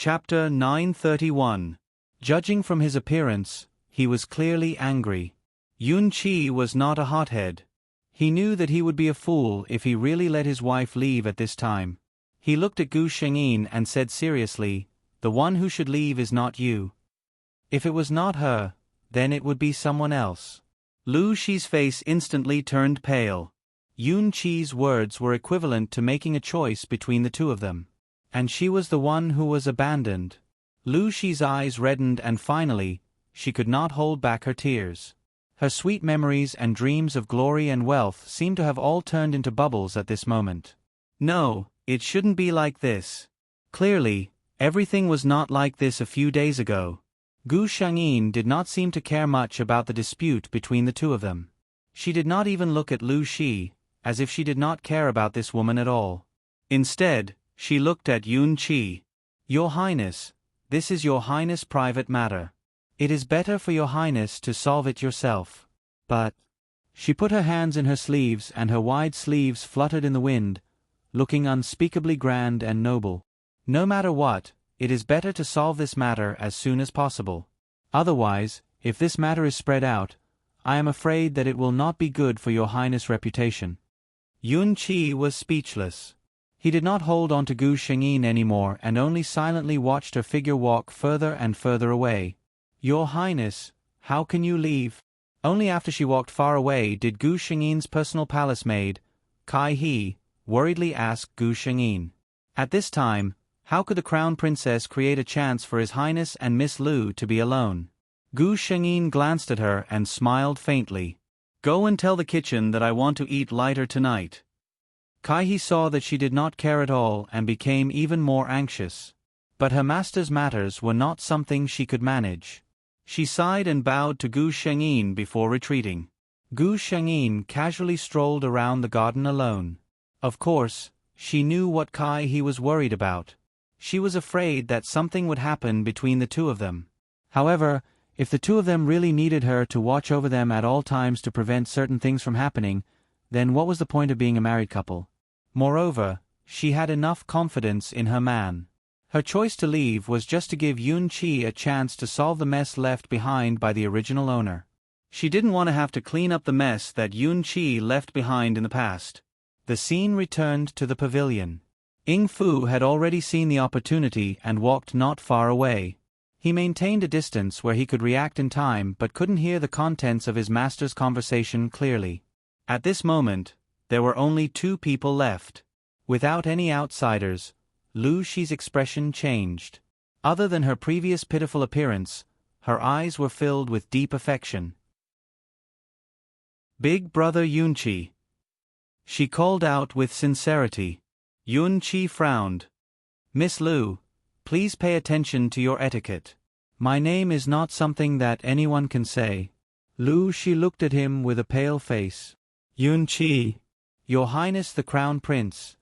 Chapter 931. Judging from his appearance, he was clearly angry. Yun-Chi was not a hothead. He knew that he would be a fool if he really let his wife leave at this time. He looked at Gu Shengyin and said seriously, "The one who should leave is not you. If it was not her, then it would be someone else." Lu Shi's face instantly turned pale. Yun-Chi's words were equivalent to making a choice between the two of them. And she was the one who was abandoned. Lu Shi's eyes reddened and finally, she could not hold back her tears. Her sweet memories and dreams of glory and wealth seemed to have all turned into bubbles at this moment. No, it shouldn't be like this. Clearly, everything was not like this a few days ago. Gu Shengyin did not seem to care much about the dispute between the two of them. She did not even look at Lu Shi, as if she did not care about this woman at all. Instead, she looked at Yun-Chi. "Your Highness, this is Your Highness' private matter. It is better for Your Highness to solve it yourself." But she put her hands in her sleeves and her wide sleeves fluttered in the wind, looking unspeakably grand and noble. "No matter what, it is better to solve this matter as soon as possible. Otherwise, if this matter is spread out, I am afraid that it will not be good for Your Highness' reputation." Yun-Chi was speechless. He did not hold on to Gu Shengyin anymore and only silently watched her figure walk further and further away. "Your Highness, how can you leave?" Only after she walked far away did Gu Shengyin's personal palace maid, Kai He, worriedly ask Gu Shengyin. At this time, how could the Crown Princess create a chance for His Highness and Miss Lu to be alone? Gu Shengyin glanced at her and smiled faintly. "Go and tell the kitchen that I want to eat lighter tonight." Kai He saw that she did not care at all and became even more anxious. But her master's matters were not something she could manage. She sighed and bowed to Gu Shengyin before retreating. Gu Shengyin casually strolled around the garden alone. Of course, she knew what Kai He was worried about. She was afraid that something would happen between the two of them. However, if the two of them really needed her to watch over them at all times to prevent certain things from happening, then what was the point of being a married couple? Moreover, she had enough confidence in her man. Her choice to leave was just to give Yun-Chi a chance to solve the mess left behind by the original owner. She didn't want to have to clean up the mess that Yun-Chi left behind in the past. The scene returned to the pavilion. Ing Fu had already seen the opportunity and walked not far away. He maintained a distance where he could react in time but couldn't hear the contents of his master's conversation clearly. At this moment, there were only two people left. Without any outsiders, Lu Shi's expression changed. Other than her previous pitiful appearance, her eyes were filled with deep affection. "Big brother Yun-Chi," she called out with sincerity. Yun-Chi frowned. "Miss Lu, please pay attention to your etiquette. My name is not something that anyone can say." Lu Shi looked at him with a pale face. "Yun-Chi, Your Highness the Crown Prince,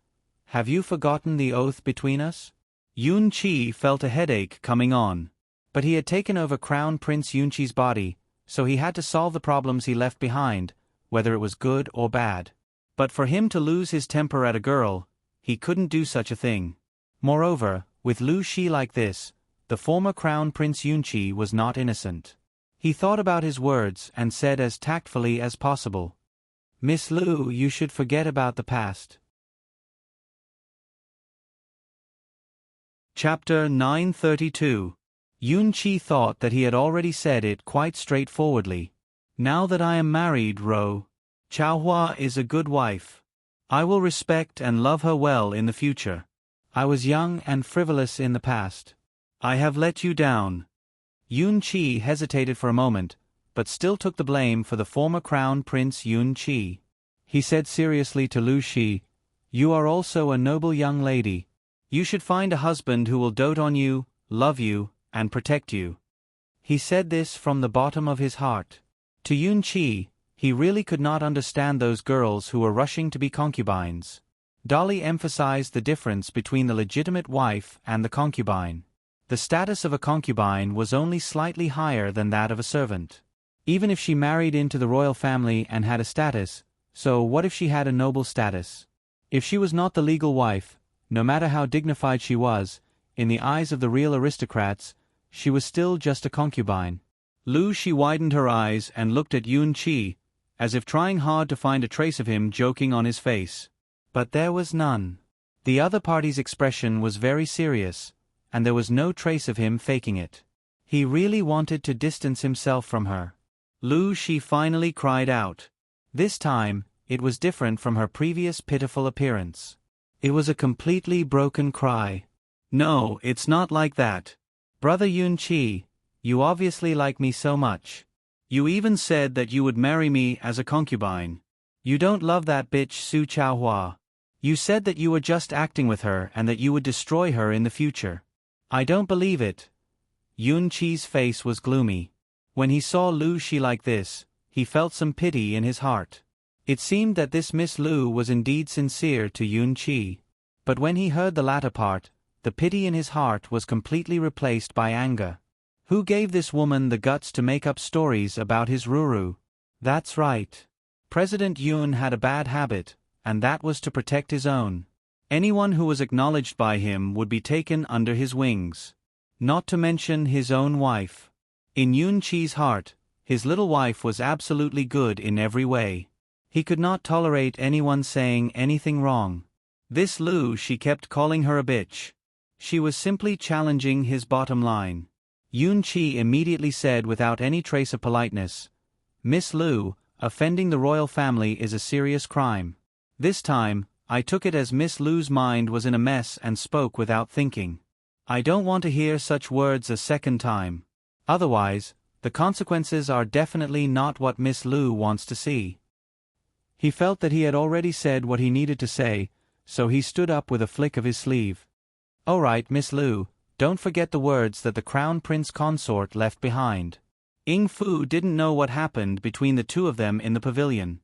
have you forgotten the oath between us?" Yun-Chi felt a headache coming on. But he had taken over Crown Prince Yun-Chi's body, so he had to solve the problems he left behind, whether it was good or bad. But for him to lose his temper at a girl, he couldn't do such a thing. Moreover, with Lu Shi like this, the former Crown Prince Yun-Chi was not innocent. He thought about his words and said as tactfully as possible, "Miss Lu, you should forget about the past." Chapter 932. Yun-Chi thought that he had already said it quite straightforwardly. "Now that I am married, Ro, Chaohua is a good wife. I will respect and love her well in the future. I was young and frivolous in the past. I have let you down." Yun-Chi hesitated for a moment, but still took the blame for the former Crown Prince Yun-Chi. He said seriously to Lu Shi, "You are also a noble young lady. You should find a husband who will dote on you, love you, and protect you." He said this from the bottom of his heart. To Yun-Chi, he really could not understand those girls who were rushing to be concubines. Dolly emphasized the difference between the legitimate wife and the concubine. The status of a concubine was only slightly higher than that of a servant. Even if she married into the royal family and had a status, so what if she had a noble status? If she was not the legal wife, no matter how dignified she was, in the eyes of the real aristocrats, she was still just a concubine. Lu Shi widened her eyes and looked at Yun Qi, as if trying hard to find a trace of him joking on his face. But there was none. The other party's expression was very serious, and there was no trace of him faking it. He really wanted to distance himself from her. Lu Shi finally cried out. This time, it was different from her previous pitiful appearance. It was a completely broken cry. No, it's not like that. Brother Yun Qi, you obviously like me so much. You even said that you would marry me as a concubine. You don't love that bitch Su Chaohua. You said that you were just acting with her and that you would destroy her in the future. I don't believe it. Yun Qi's face was gloomy. When he saw Lu Shi like this, he felt some pity in his heart. It seemed that this Miss Lu was indeed sincere to Yun Qi. But when he heard the latter part, the pity in his heart was completely replaced by anger. Who gave this woman the guts to make up stories about his Ruru? That's right. President Yun had a bad habit, and that was to protect his own. Anyone who was acknowledged by him would be taken under his wings. Not to mention his own wife. In Yun Qi's heart, his little wife was absolutely good in every way. He could not tolerate anyone saying anything wrong. This Lu Shi kept calling her a bitch. She was simply challenging his bottom line. Yun Qi immediately said without any trace of politeness, Miss Lu, offending the royal family is a serious crime. This time, I took it as Miss Lu's mind was in a mess and spoke without thinking. I don't want to hear such words a second time. Otherwise, the consequences are definitely not what Miss Lu wants to see. He felt that he had already said what he needed to say, so he stood up with a flick of his sleeve. All right, Miss Lu, don't forget the words that the Crown Prince Consort left behind. Ying Fu didn't know what happened between the two of them in the pavilion.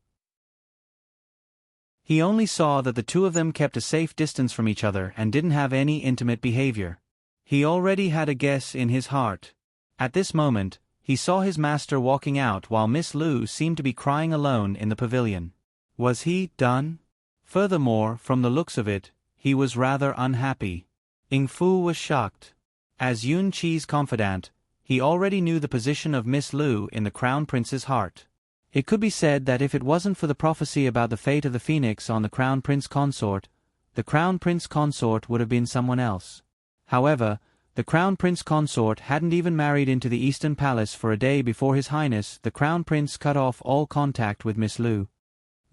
He only saw that the two of them kept a safe distance from each other and didn't have any intimate behavior. He already had a guess in his heart. At this moment, he saw his master walking out while Miss Lu seemed to be crying alone in the pavilion. Was he done? Furthermore, from the looks of it, he was rather unhappy. Ying Fu was shocked. As Yun Qi's confidant, he already knew the position of Miss Lu in the Crown Prince's heart. It could be said that if it wasn't for the prophecy about the fate of the phoenix on the Crown Prince Consort, the Crown Prince Consort would have been someone else. However, the Crown Prince Consort hadn't even married into the Eastern Palace for a day before His Highness the Crown Prince cut off all contact with Miss Lu.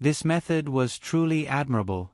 This method was truly admirable.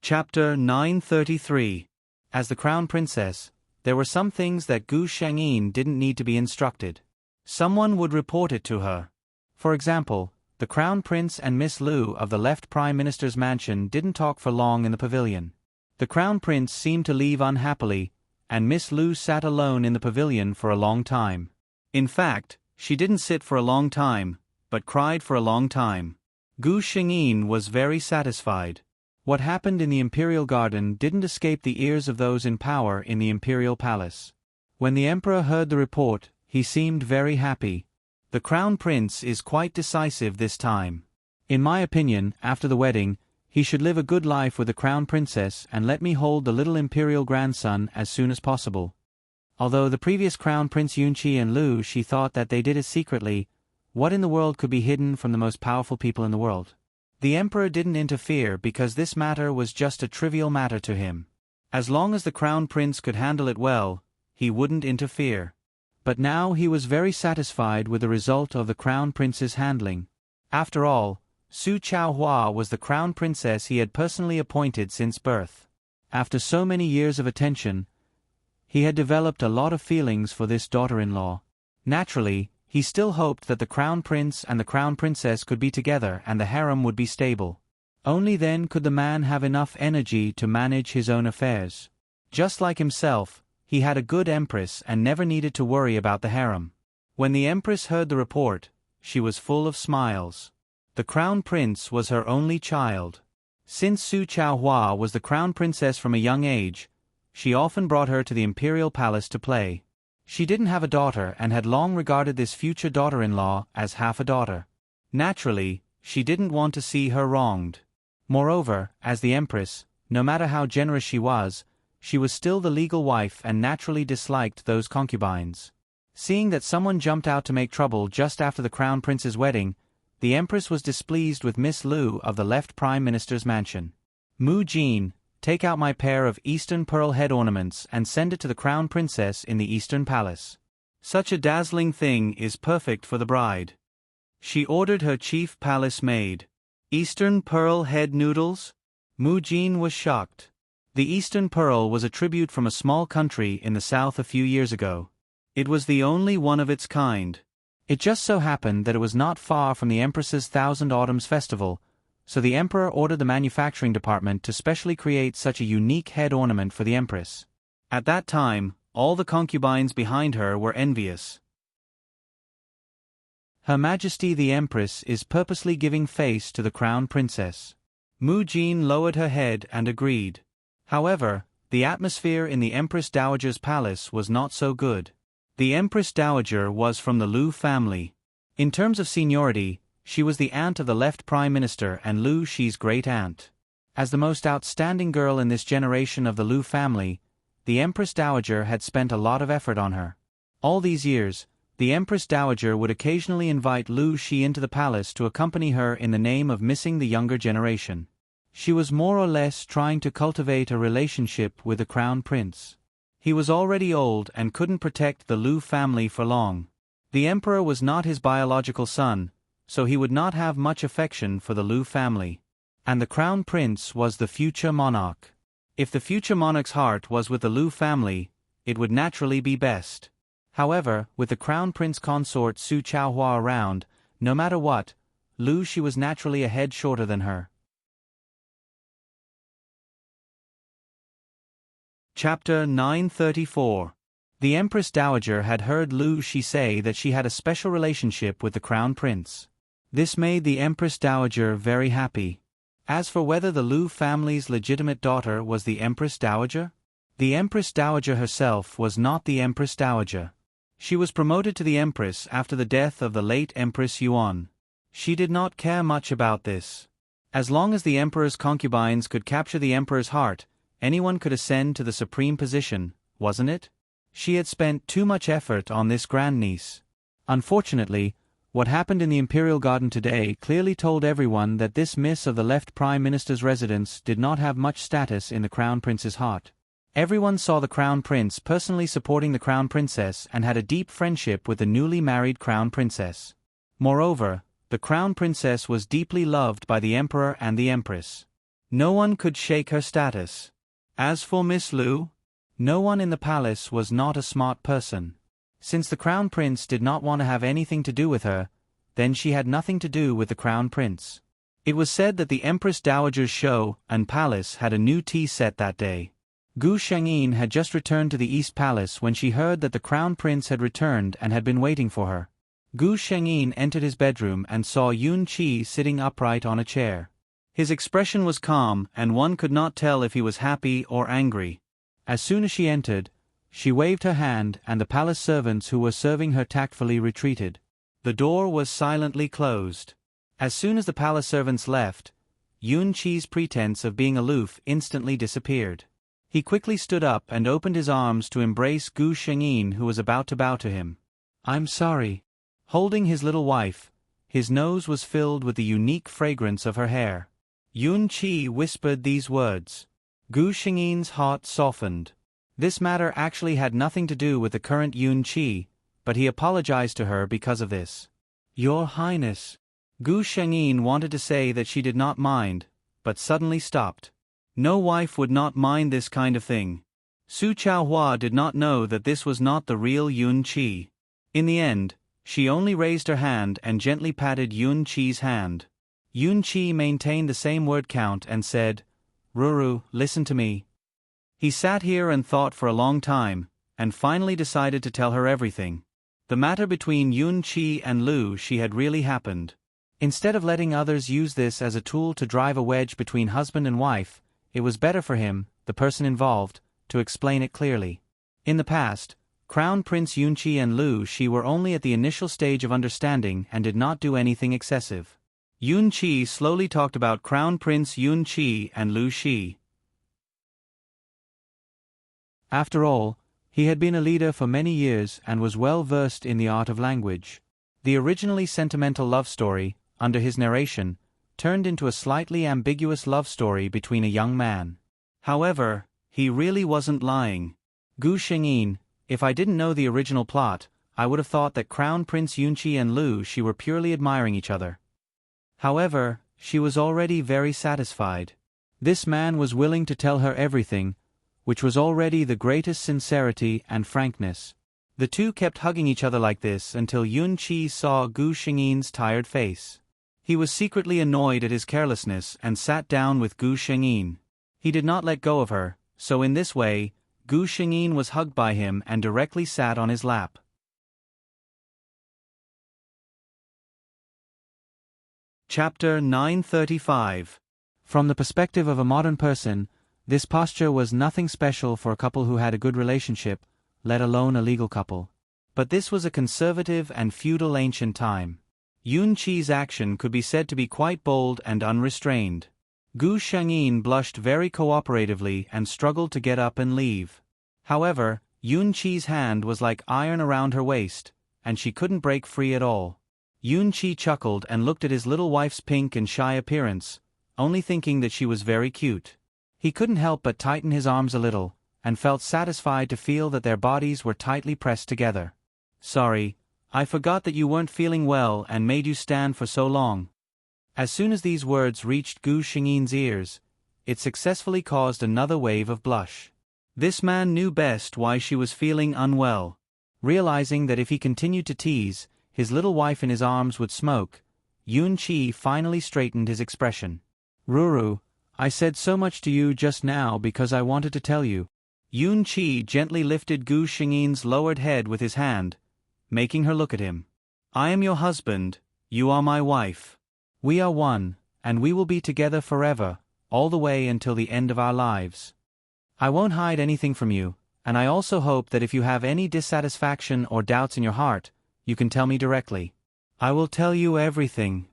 Chapter 933. As the Crown Princess, there were some things that Gu Shengyin didn't need to be instructed. Someone would report it to her. For example, the Crown Prince and Miss Lu of the left Prime Minister's mansion didn't talk for long in the pavilion. The Crown Prince seemed to leave unhappily, and Miss Lu sat alone in the pavilion for a long time. In fact, she didn't sit for a long time, but cried for a long time. Gu Shengyin was very satisfied. What happened in the Imperial Garden didn't escape the ears of those in power in the Imperial Palace. When the Emperor heard the report, he seemed very happy. The Crown Prince is quite decisive this time. In my opinion, after the wedding, he should live a good life with the Crown Princess and let me hold the little Imperial grandson as soon as possible. Although the previous Crown Prince Yun Qi and Lu Shi thought that they did it secretly, what in the world could be hidden from the most powerful people in the world? The Emperor didn't interfere because this matter was just a trivial matter to him. As long as the Crown Prince could handle it well, he wouldn't interfere. But now he was very satisfied with the result of the Crown Prince's handling. After all, Su Chaohua was the Crown Princess he had personally appointed since birth. After so many years of attention, he had developed a lot of feelings for this daughter-in-law. Naturally, he still hoped that the Crown Prince and the Crown Princess could be together and the harem would be stable. Only then could the man have enough energy to manage his own affairs. Just like himself, he had a good empress and never needed to worry about the harem. When the empress heard the report, she was full of smiles. The Crown Prince was her only child. Since Su Chaohua was the Crown Princess from a young age, she often brought her to the Imperial Palace to play. She didn't have a daughter and had long regarded this future daughter-in-law as half a daughter. Naturally, she didn't want to see her wronged. Moreover, as the empress, no matter how generous she was still the legal wife and naturally disliked those concubines. Seeing that someone jumped out to make trouble just after the crown prince's wedding, the empress was displeased with Miss Lu of the left prime minister's mansion. Mu Jin, take out my pair of eastern pearl head ornaments and send it to the crown princess in the eastern palace. Such a dazzling thing is perfect for the bride. She ordered her chief palace maid. Eastern pearl head noodles? Mu Jin was shocked. The Eastern Pearl was a tribute from a small country in the south a few years ago. It was the only one of its kind. It just so happened that it was not far from the Empress's Thousand Autumns Festival, so the Emperor ordered the manufacturing department to specially create such a unique head ornament for the Empress. At that time, all the concubines behind her were envious. Her Majesty the Empress is purposely giving face to the Crown Princess. Mu Jin lowered her head and agreed. However, the atmosphere in the Empress Dowager's palace was not so good. The Empress Dowager was from the Lu family. In terms of seniority, she was the aunt of the left prime minister and Lu Shi's great-aunt. As the most outstanding girl in this generation of the Lu family, the Empress Dowager had spent a lot of effort on her. All these years, the Empress Dowager would occasionally invite Lu Shi into the palace to accompany her in the name of missing the younger generation. She was more or less trying to cultivate a relationship with the crown prince. He was already old and couldn't protect the Lu family for long. The emperor was not his biological son, so he would not have much affection for the Lu family. And the crown prince was the future monarch. If the future monarch's heart was with the Lu family, it would naturally be best. However, with the crown prince consort Su Chaohua around, no matter what, Lu Shi was naturally a head shorter than her. Chapter 934. The Empress Dowager had heard Lu Shi say that she had a special relationship with the Crown Prince. This made the Empress Dowager very happy. As for whether the Lu family's legitimate daughter was the Empress Dowager, the Empress Dowager herself was not the Empress Dowager. She was promoted to the Empress after the death of the late Empress Yuan. She did not care much about this. As long as the Emperor's concubines could capture the Emperor's heart, anyone could ascend to the supreme position, wasn't it? She had spent too much effort on this grandniece. Unfortunately, what happened in the Imperial Garden today clearly told everyone that this miss of the left Prime Minister's residence did not have much status in the Crown Prince's heart. Everyone saw the Crown Prince personally supporting the Crown Princess and had a deep friendship with the newly married Crown Princess. Moreover, the Crown Princess was deeply loved by the Emperor and the Empress. No one could shake her status. As for Miss Lu, no one in the palace was not a smart person. Since the Crown Prince did not want to have anything to do with her, then she had nothing to do with the Crown Prince. It was said that the Empress Dowager's show and palace had a new tea set that day. Gu Shengyin had just returned to the East Palace when she heard that the Crown Prince had returned and had been waiting for her. Gu Shengyin entered his bedroom and saw Yun Qi sitting upright on a chair. His expression was calm and one could not tell if he was happy or angry. As soon as she entered, she waved her hand and the palace servants who were serving her tactfully retreated. The door was silently closed. As soon as the palace servants left, Yun Qi's pretense of being aloof instantly disappeared. He quickly stood up and opened his arms to embrace Gu Shengyin, who was about to bow to him. "I'm sorry." Holding his little wife, his nose was filled with the unique fragrance of her hair. Yun Qi whispered these words. Gu Shengyin's heart softened. This matter actually had nothing to do with the current Yun Qi, but he apologized to her because of this. "Your Highness." Gu Shengyin wanted to say that she did not mind, but suddenly stopped. No wife would not mind this kind of thing. Su Chaohua did not know that this was not the real Yun Qi. In the end, she only raised her hand and gently patted Yun Qi's hand. Yun Qi maintained the same word count and said, "Ruru, listen to me." He sat here and thought for a long time, and finally decided to tell her everything. The matter between Yun Qi and Lu Shi had really happened. Instead of letting others use this as a tool to drive a wedge between husband and wife, it was better for him, the person involved, to explain it clearly. In the past, Crown Prince Yun Qi and Lu Shi were only at the initial stage of understanding and did not do anything excessive. Yun Qi slowly talked about Crown Prince Yun Qi and Lu Shi. After all, he had been a leader for many years and was well versed in the art of language. The originally sentimental love story, under his narration, turned into a slightly ambiguous love story between a young man. However, he really wasn't lying. Gu Shengyin, if I didn't know the original plot, I would have thought that Crown Prince Yunqi and Lu Shi were purely admiring each other. However, she was already very satisfied. This man was willing to tell her everything, which was already the greatest sincerity and frankness. The two kept hugging each other like this until Yun Qi saw Gu Shengyin's tired face. He was secretly annoyed at his carelessness and sat down with Gu Shengyin. He did not let go of her, so in this way, Gu Shengyin was hugged by him and directly sat on his lap. Chapter 935. From the perspective of a modern person, this posture was nothing special for a couple who had a good relationship, let alone a legal couple. But this was a conservative and feudal ancient time. Yun Qi's action could be said to be quite bold and unrestrained. Gu Shengyin blushed very cooperatively and struggled to get up and leave. However, Yun Qi's hand was like iron around her waist, and she couldn't break free at all. Yun Qi chuckled and looked at his little wife's pink and shy appearance, only thinking that she was very cute. He couldn't help but tighten his arms a little, and felt satisfied to feel that their bodies were tightly pressed together. "Sorry, I forgot that you weren't feeling well and made you stand for so long." As soon as these words reached Gu Shengyin's ears, it successfully caused another wave of blush. This man knew best why she was feeling unwell. Realizing that if he continued to tease, his little wife in his arms would smoke, Yun Qi finally straightened his expression. "Ruru, I said so much to you just now because I wanted to tell you." Yun Qi gently lifted Gu Shengyin's lowered head with his hand, making her look at him. "I am your husband, you are my wife. We are one, and we will be together forever, all the way until the end of our lives. I won't hide anything from you, and I also hope that if you have any dissatisfaction or doubts in your heart, you can tell me directly. I will tell you everything.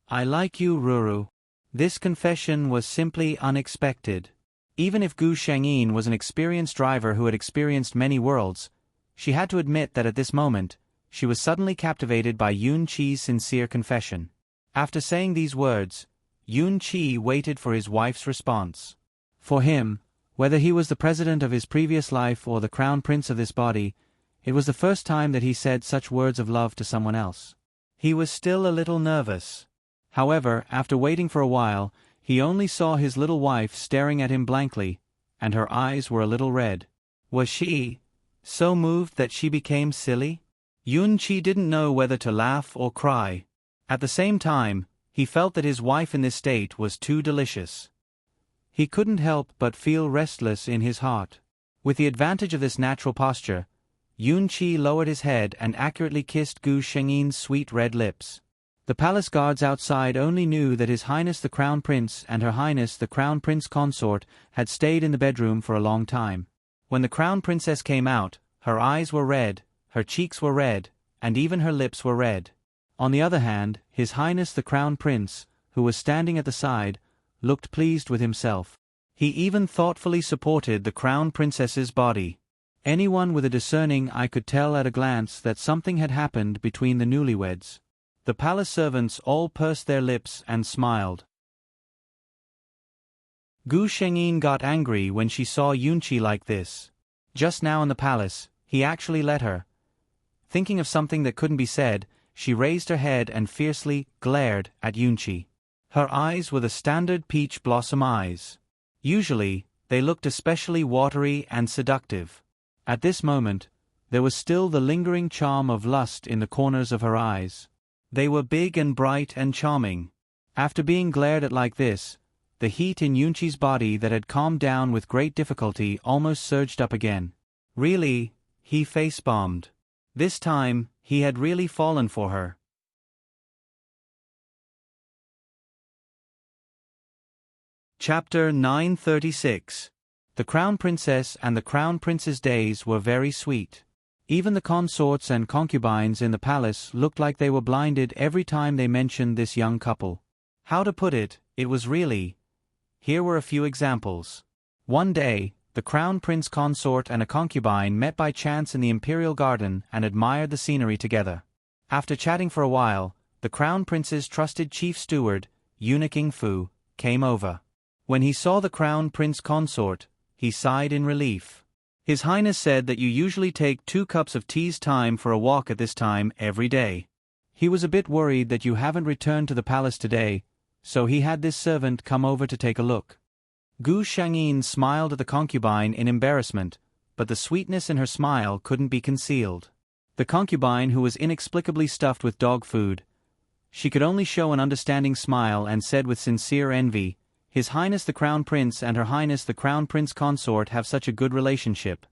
I like you, Ruru." This confession was simply unexpected. Even if Gu Shengyin was an experienced driver who had experienced many worlds, she had to admit that at this moment, she was suddenly captivated by Yun Qi's sincere confession. After saying these words, Yun Qi waited for his wife's response. For him, whether he was the president of his previous life or the crown prince of this body, it was the first time that he said such words of love to someone else. He was still a little nervous. However, after waiting for a while, he only saw his little wife staring at him blankly, and her eyes were a little red. Was she so moved that she became silly? Yun Qi didn't know whether to laugh or cry. At the same time, he felt that his wife in this state was too delicious. He couldn't help but feel restless in his heart. With the advantage of this natural posture, Yun Qi lowered his head and accurately kissed Gu Shengyin's sweet red lips. The palace guards outside only knew that His Highness the Crown Prince and Her Highness the Crown Prince Consort had stayed in the bedroom for a long time. When the Crown Princess came out, her eyes were red, her cheeks were red, and even her lips were red. On the other hand, His Highness the Crown Prince, who was standing at the side, looked pleased with himself. He even thoughtfully supported the Crown Princess's body. Anyone with a discerning eye could tell at a glance that something had happened between the newlyweds. The palace servants all pursed their lips and smiled. Gu Shengyin got angry when she saw Yun Qi like this. Just now in the palace, he actually let her. Thinking of something that couldn't be said, she raised her head and fiercely glared at Yun Qi. Her eyes were the standard peach blossom eyes. Usually, they looked especially watery and seductive. At this moment, there was still the lingering charm of lust in the corners of her eyes. They were big and bright and charming. After being glared at like this, the heat in Yun Qi's body that had calmed down with great difficulty almost surged up again. Really, he face-bombed. This time, he had really fallen for her. Chapter 936. The Crown Princess and the Crown Prince's days were very sweet. Even the consorts and concubines in the palace looked like they were blinded every time they mentioned this young couple. How to put it, it was really. Here were a few examples. One day, the crown prince consort and a concubine met by chance in the imperial garden and admired the scenery together. After chatting for a while, the crown prince's trusted chief steward, eunuch Ing Fu, came over. When he saw the crown prince consort, he sighed in relief. His Highness said that you usually take 2 cups of tea's time for a walk at this time every day. He was a bit worried that you haven't returned to the palace today, so he had this servant come over to take a look. Gu Shangyin smiled at the concubine in embarrassment, but the sweetness in her smile couldn't be concealed. The concubine, who was inexplicably stuffed with dog food, she could only show an understanding smile and said with sincere envy, His Highness the Crown Prince and Her Highness the Crown Prince Consort have such a good relationship.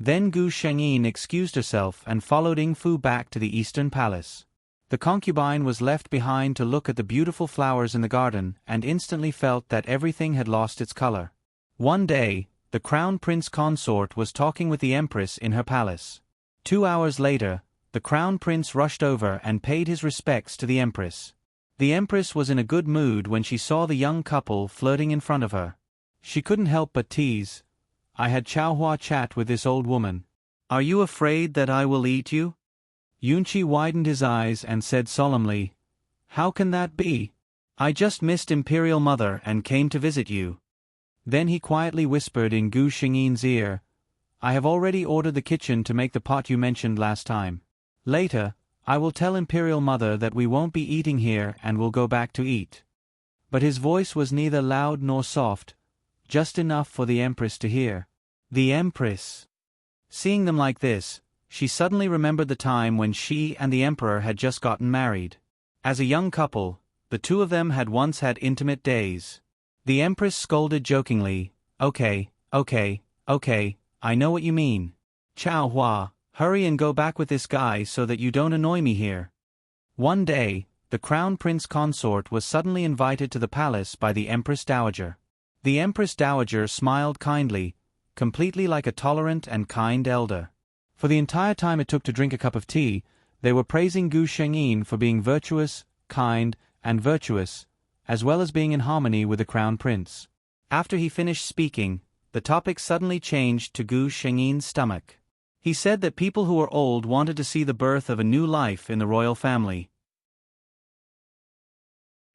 Then Gu Shangyin excused herself and followed Ing Fu back to the Eastern Palace. The concubine was left behind to look at the beautiful flowers in the garden and instantly felt that everything had lost its color. One day, the Crown Prince Consort was talking with the Empress in her palace. 2 hours later, the Crown Prince rushed over and paid his respects to the Empress. The Empress was in a good mood when she saw the young couple flirting in front of her. She couldn't help but tease, I had Chaohua chat with this old woman. Are you afraid that I will eat you? Yunqi widened his eyes and said solemnly, How can that be? I just missed Imperial Mother and came to visit you. Then he quietly whispered in Gu Shingyin's ear, I have already ordered the kitchen to make the pot you mentioned last time. Later, I will tell Imperial Mother that we won't be eating here and will go back to eat. But his voice was neither loud nor soft, just enough for the Empress to hear. The Empress. Seeing them like this, she suddenly remembered the time when she and the Emperor had just gotten married. As a young couple, the two of them had once had intimate days. The Empress scolded jokingly, Okay, I know what you mean. Chao Hua, hurry and go back with this guy so that you don't annoy me here. One day, the Crown Prince Consort was suddenly invited to the palace by the Empress Dowager. The Empress Dowager smiled kindly, completely like a tolerant and kind elder. For the entire time it took to drink a cup of tea, they were praising Gu Shengyin for being virtuous, kind, and virtuous, as well as being in harmony with the Crown Prince. After he finished speaking, the topic suddenly changed to Gu Shengyin's stomach. He said that people who were old wanted to see the birth of a new life in the royal family.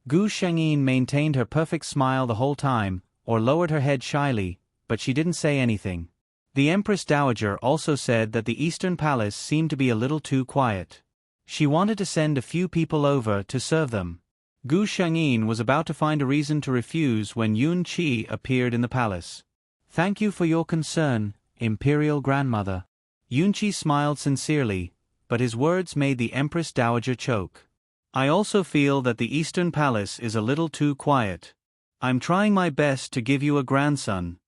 Gu Shengyin maintained her perfect smile the whole time, or lowered her head shyly, but she didn't say anything. The Empress Dowager also said that the Eastern Palace seemed to be a little too quiet. She wanted to send a few people over to serve them. Gu Shengyin was about to find a reason to refuse when Yun Qi appeared in the palace. Thank you for your concern, Imperial Grandmother. Yun Qi smiled sincerely, but his words made the Empress Dowager choke. I also feel that the Eastern Palace is a little too quiet. I'm trying my best to give you a grandson.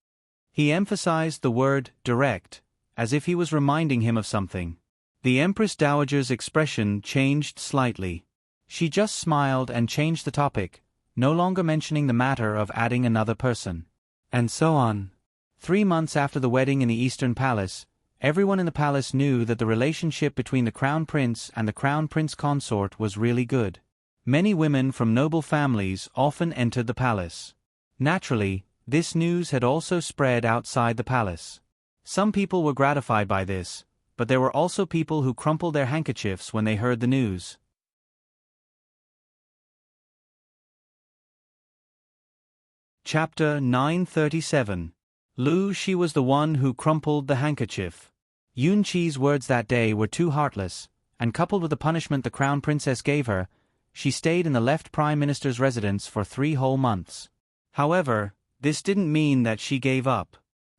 He emphasized the word direct, as if he was reminding him of something. The Empress Dowager's expression changed slightly. She just smiled and changed the topic, no longer mentioning the matter of adding another person. And so on. 3 months after the wedding in the Eastern Palace, everyone in the palace knew that the relationship between the Crown Prince and the Crown Prince Consort was really good. Many women from noble families often entered the palace. Naturally, this news had also spread outside the palace. Some people were gratified by this, but there were also people who crumpled their handkerchiefs when they heard the news. Chapter 937. Lu Shi was the one who crumpled the handkerchief. Yun Qi's words that day were too heartless, and coupled with the punishment the Crown Princess gave her, she stayed in the left Prime Minister's residence for 3 whole months. However, this didn't mean that she gave up.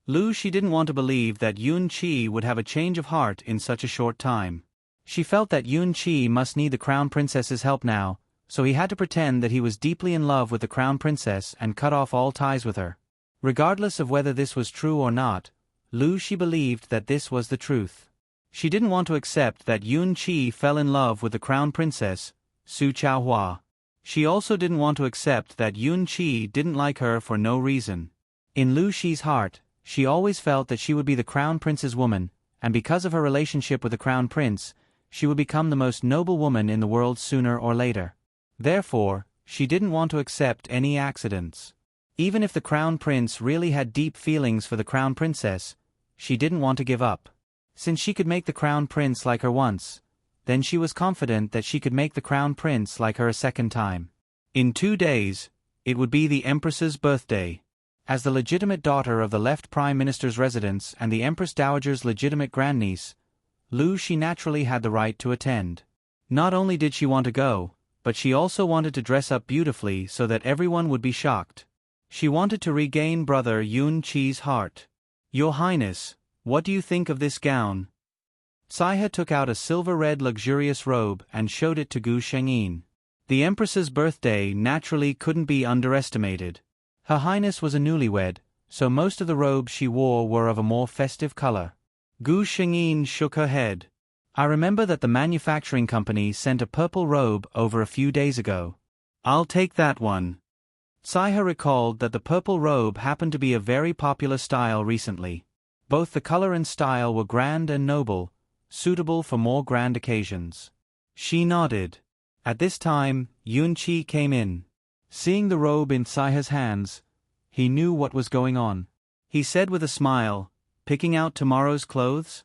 Lu Shi didn't want to believe that Yun Qi would have a change of heart in such a short time. She felt that Yun Qi must need the Crown Princess's help now, so he had to pretend that he was deeply in love with the Crown Princess and cut off all ties with her. Regardless of whether this was true or not, Lu Shi believed that this was the truth. She didn't want to accept that Yun Qi fell in love with the Crown Princess, Su Chaohua. She also didn't want to accept that Yun Qi didn't like her for no reason. In Lu Shi's heart, she always felt that she would be the Crown Prince's woman, and because of her relationship with the Crown Prince, she would become the most noble woman in the world sooner or later. Therefore, she didn't want to accept any accidents. Even if the crown prince really had deep feelings for the crown princess, she didn't want to give up. Since she could make the crown prince like her once, then she was confident that she could make the crown prince like her a second time. In 2 days, it would be the Empress's birthday. As the legitimate daughter of the left Prime Minister's residence and the Empress Dowager's legitimate grandniece, she naturally had the right to attend. Not only did she want to go, but she also wanted to dress up beautifully so that everyone would be shocked. She wanted to regain brother Yun Qi's heart. "Your Highness, what do you think of this gown?" Saiha took out a silver-red luxurious robe and showed it to Gu Shengyin. The Empress's birthday naturally couldn't be underestimated. Her Highness was a newlywed, so most of the robes she wore were of a more festive color. Gu Shengyin shook her head. "I remember that the manufacturing company sent a purple robe over a few days ago. I'll take that one." Saiha recalled that the purple robe happened to be a very popular style recently. Both the color and style were grand and noble, suitable for more grand occasions. She nodded. At this time, Yun Qi came in. Seeing the robe in Saiha's hands, he knew what was going on. He said with a smile, "Picking out tomorrow's clothes?"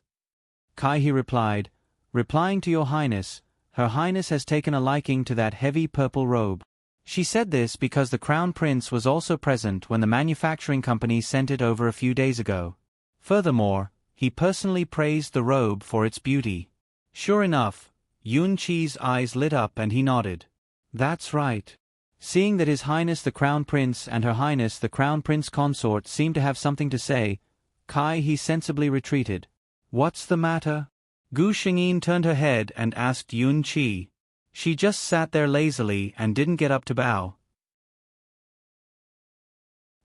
"Kai," he replied, "replying to your Highness, Her Highness has taken a liking to that heavy purple robe." She said this because the Crown Prince was also present when the manufacturing company sent it over a few days ago. Furthermore, he personally praised the robe for its beauty. Sure enough, Yun Qi's eyes lit up and he nodded. "That's right." Seeing that His Highness the Crown Prince and Her Highness the Crown Prince Consort seemed to have something to say, he sensibly retreated. "What's the matter?" Gu Shengyin turned her head and asked Yun Qi. She just sat there lazily and didn't get up to bow.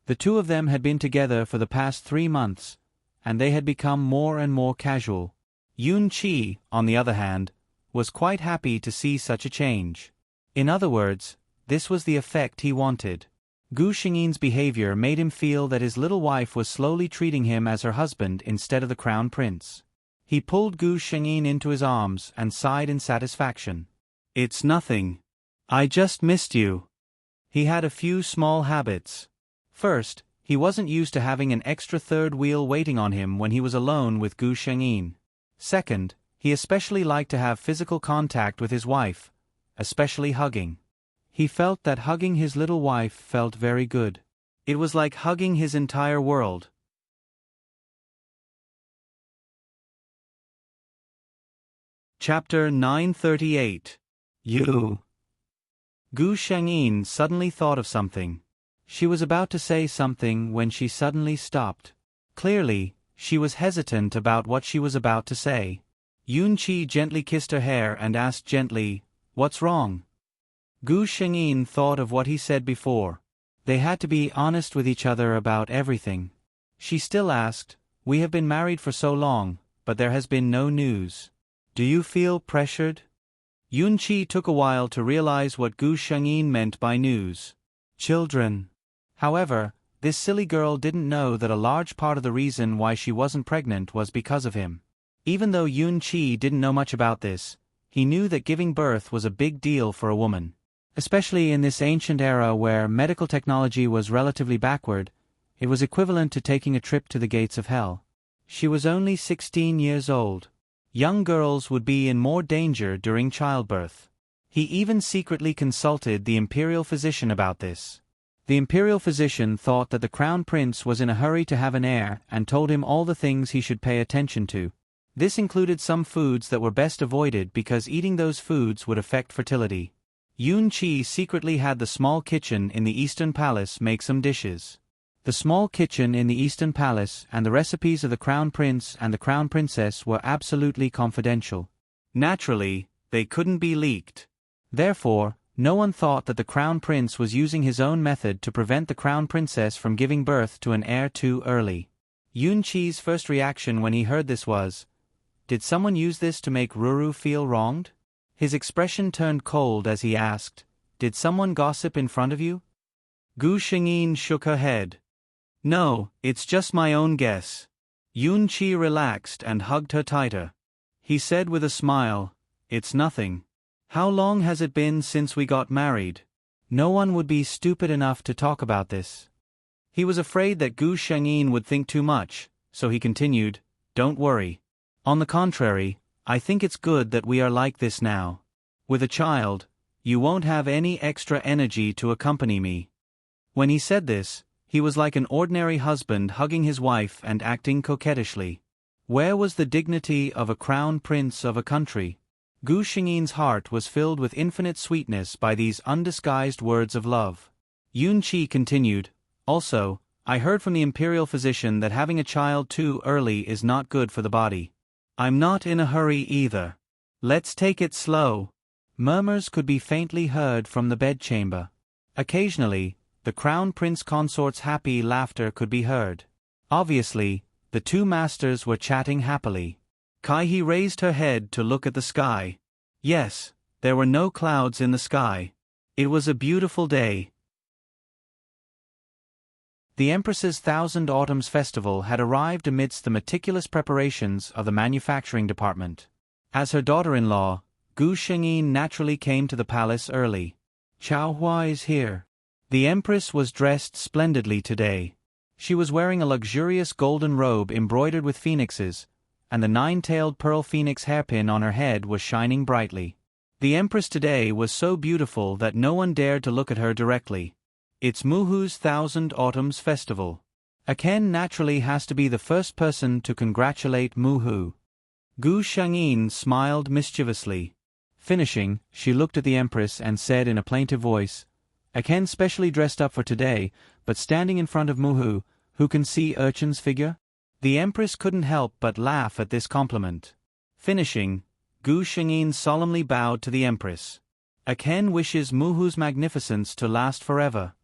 The two of them had been together for the past 3 months, and they had become more and more casual. Yun Qi, on the other hand, was quite happy to see such a change. In other words, this was the effect he wanted. Gu Shengyin's behavior made him feel that his little wife was slowly treating him as her husband instead of the crown prince. He pulled Gu Shengyin into his arms and sighed in satisfaction. "It's nothing. I just missed you." He had a few small habits. First, he wasn't used to having an extra third wheel waiting on him when he was alone with Gu Shengyin. Second, he especially liked to have physical contact with his wife, especially hugging. He felt that hugging his little wife felt very good. It was like hugging his entire world. Chapter 938. You. Gu Shengyin suddenly thought of something. She was about to say something when she suddenly stopped. Clearly, she was hesitant about what she was about to say. Yun Qi gently kissed her hair and asked gently, "What's wrong?" Gu Shengyin thought of what he said before. They had to be honest with each other about everything. She still asked, "We have been married for so long, but there has been no news. Do you feel pressured?" Yun Qi took a while to realize what Gu Shengyin meant by news. Children. However, this silly girl didn't know that a large part of the reason why she wasn't pregnant was because of him. Even though Yun Qi didn't know much about this, he knew that giving birth was a big deal for a woman. Especially in this ancient era where medical technology was relatively backward, it was equivalent to taking a trip to the gates of hell. She was only 16 years old. Young girls would be in more danger during childbirth. He even secretly consulted the imperial physician about this. The imperial physician thought that the crown prince was in a hurry to have an heir and told him all the things he should pay attention to. This included some foods that were best avoided because eating those foods would affect fertility. Yun Qi secretly had the small kitchen in the Eastern Palace make some dishes. The small kitchen in the Eastern Palace and the recipes of the Crown Prince and the Crown Princess were absolutely confidential. Naturally, they couldn't be leaked. Therefore, no one thought that the Crown Prince was using his own method to prevent the Crown Princess from giving birth to an heir too early. Yun Qi's first reaction when he heard this was, "Did someone use this to make Ruru feel wronged?" His expression turned cold as he asked, "Did someone gossip in front of you?" Gu Shengyin shook her head. "No, it's just my own guess." Yun Qi relaxed and hugged her tighter. He said with a smile, "It's nothing. How long has it been since we got married?" No one would be stupid enough to talk about this. He was afraid that Gu Shengyin would think too much, so he continued, "Don't worry. On the contrary, I think it's good that we are like this now. With a child, you won't have any extra energy to accompany me." When he said this, he was like an ordinary husband hugging his wife and acting coquettishly. Where was the dignity of a crown prince of a country? Gu Shengyin's heart was filled with infinite sweetness by these undisguised words of love. Yun Qi continued, "Also, I heard from the imperial physician that having a child too early is not good for the body. I'm not in a hurry either. Let's take it slow." Murmurs could be faintly heard from the bedchamber. Occasionally, the crown prince consort's happy laughter could be heard. Obviously, the two masters were chatting happily. Kaihe raised her head to look at the sky. Yes, there were no clouds in the sky. It was a beautiful day. The Empress's Thousand Autumns Festival had arrived amidst the meticulous preparations of the manufacturing department. As her daughter-in-law, Gu Shengyin naturally came to the palace early. "Chao Hua is here." The Empress was dressed splendidly today. She was wearing a luxurious golden robe embroidered with phoenixes, and the nine-tailed pearl phoenix hairpin on her head was shining brightly. The Empress today was so beautiful that no one dared to look at her directly. It's Muhu's Thousand Autumns Festival. Aken naturally has to be the first person to congratulate Muhu. Gu Shengyin smiled mischievously. Finishing, she looked at the Empress and said in a plaintive voice, "Aken specially dressed up for today, but standing in front of Muhu, who can see Urchin's figure?" The Empress couldn't help but laugh at this compliment. Finishing, Gu Shengyin solemnly bowed to the Empress. Aken wishes Muhu's magnificence to last forever.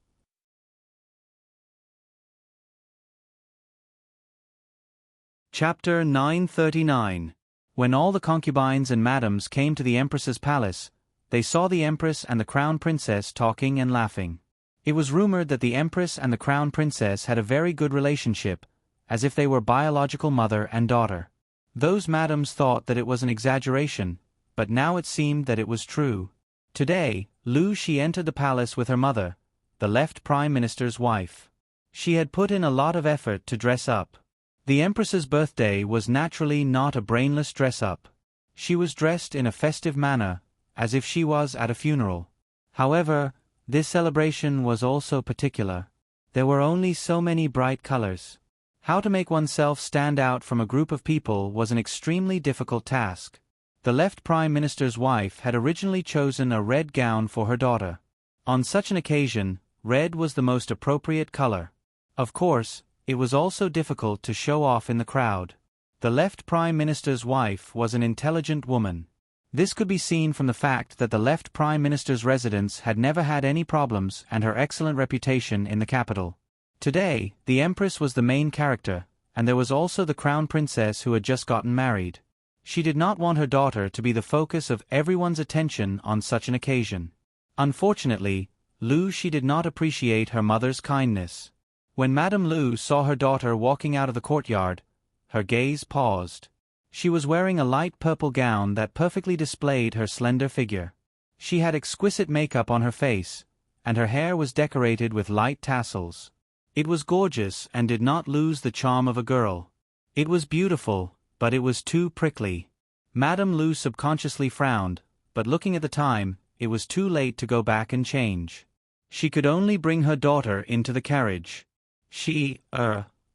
Chapter 939. When all the concubines and madams came to the Empress's palace, they saw the Empress and the Crown Princess talking and laughing. It was rumored that the Empress and the Crown Princess had a very good relationship, as if they were biological mother and daughter. Those madams thought that it was an exaggeration, but now it seemed that it was true. Today, Lu Shi entered the palace with her mother, the left Prime Minister's wife. She had put in a lot of effort to dress up. The Empress's birthday was naturally not a brainless dress-up. She was dressed in a festive manner, as if she was at a funeral. However, this celebration was also particular. There were only so many bright colors. How to make oneself stand out from a group of people was an extremely difficult task. The left Prime Minister's wife had originally chosen a red gown for her daughter. On such an occasion, red was the most appropriate color. Of course, it was also difficult to show off in the crowd. The left Prime Minister's wife was an intelligent woman. This could be seen from the fact that the left Prime Minister's residence had never had any problems and her excellent reputation in the capital. Today, the Empress was the main character, and there was also the Crown Princess who had just gotten married. She did not want her daughter to be the focus of everyone's attention on such an occasion. Unfortunately, Lu Shi did not appreciate her mother's kindness. When Madame Lu saw her daughter walking out of the courtyard, her gaze paused. She was wearing a light purple gown that perfectly displayed her slender figure. She had exquisite makeup on her face, and her hair was decorated with light tassels. It was gorgeous and did not lose the charm of a girl. It was beautiful, but it was too prickly. Madame Lu subconsciously frowned, but looking at the time, it was too late to go back and change. She could only bring her daughter into the carriage.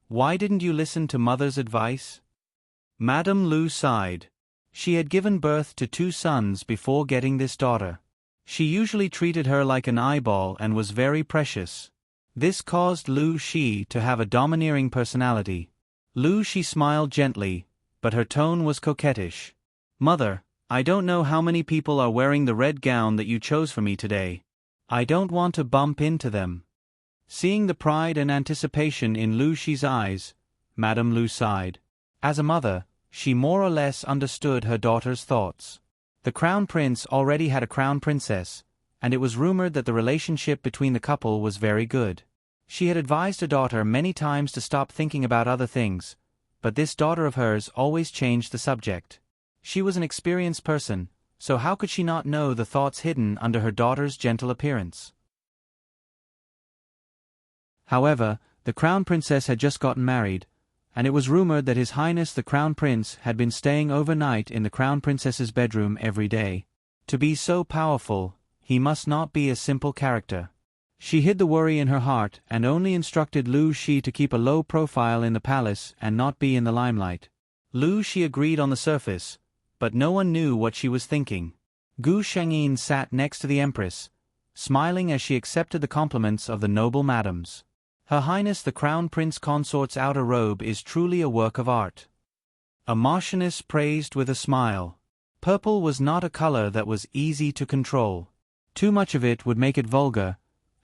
Why didn't you listen to mother's advice?" Madame Lu sighed. She had given birth to 2 sons before getting this daughter. She usually treated her like an eyeball and was very precious. This caused Lu Shi to have a domineering personality. Lu Shi smiled gently, but her tone was coquettish. "Mother, I don't know how many people are wearing the red gown that you chose for me today. I don't want to bump into them." Seeing the pride and anticipation in Lu Shi's eyes, Madame Lu sighed. As a mother, she more or less understood her daughter's thoughts. The Crown Prince already had a Crown Princess, and it was rumored that the relationship between the couple was very good. She had advised her daughter many times to stop thinking about other things, but this daughter of hers always changed the subject. She was an experienced person, so how could she not know the thoughts hidden under her daughter's gentle appearance? However, the Crown Princess had just gotten married, and it was rumored that His Highness the Crown Prince had been staying overnight in the Crown Princess's bedroom every day. To be so powerful, he must not be a simple character. She hid the worry in her heart and only instructed Lu Shi to keep a low profile in the palace and not be in the limelight. Lu Shi agreed on the surface, but no one knew what she was thinking. Gu Shengyin sat next to the Empress, smiling as she accepted the compliments of the noble madams. Her Highness the Crown Prince Consort's outer robe is truly a work of art. A Marchioness praised with a smile. Purple was not a color that was easy to control. Too much of it would make it vulgar,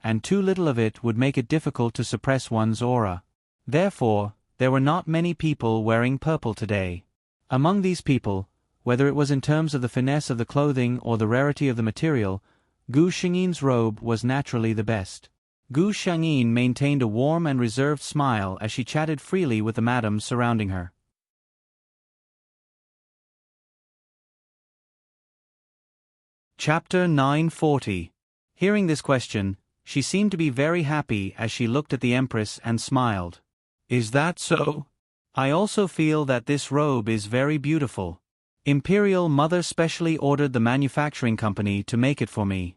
and too little of it would make it difficult to suppress one's aura. Therefore, there were not many people wearing purple today. Among these people, whether it was in terms of the finesse of the clothing or the rarity of the material, Gu Shengyin's robe was naturally the best. Gu Shengyin maintained a warm and reserved smile as she chatted freely with the madams surrounding her. Chapter 940. Hearing this question, she seemed to be very happy as she looked at the Empress and smiled. Is that so? I also feel that this robe is very beautiful. Imperial Mother specially ordered the manufacturing company to make it for me.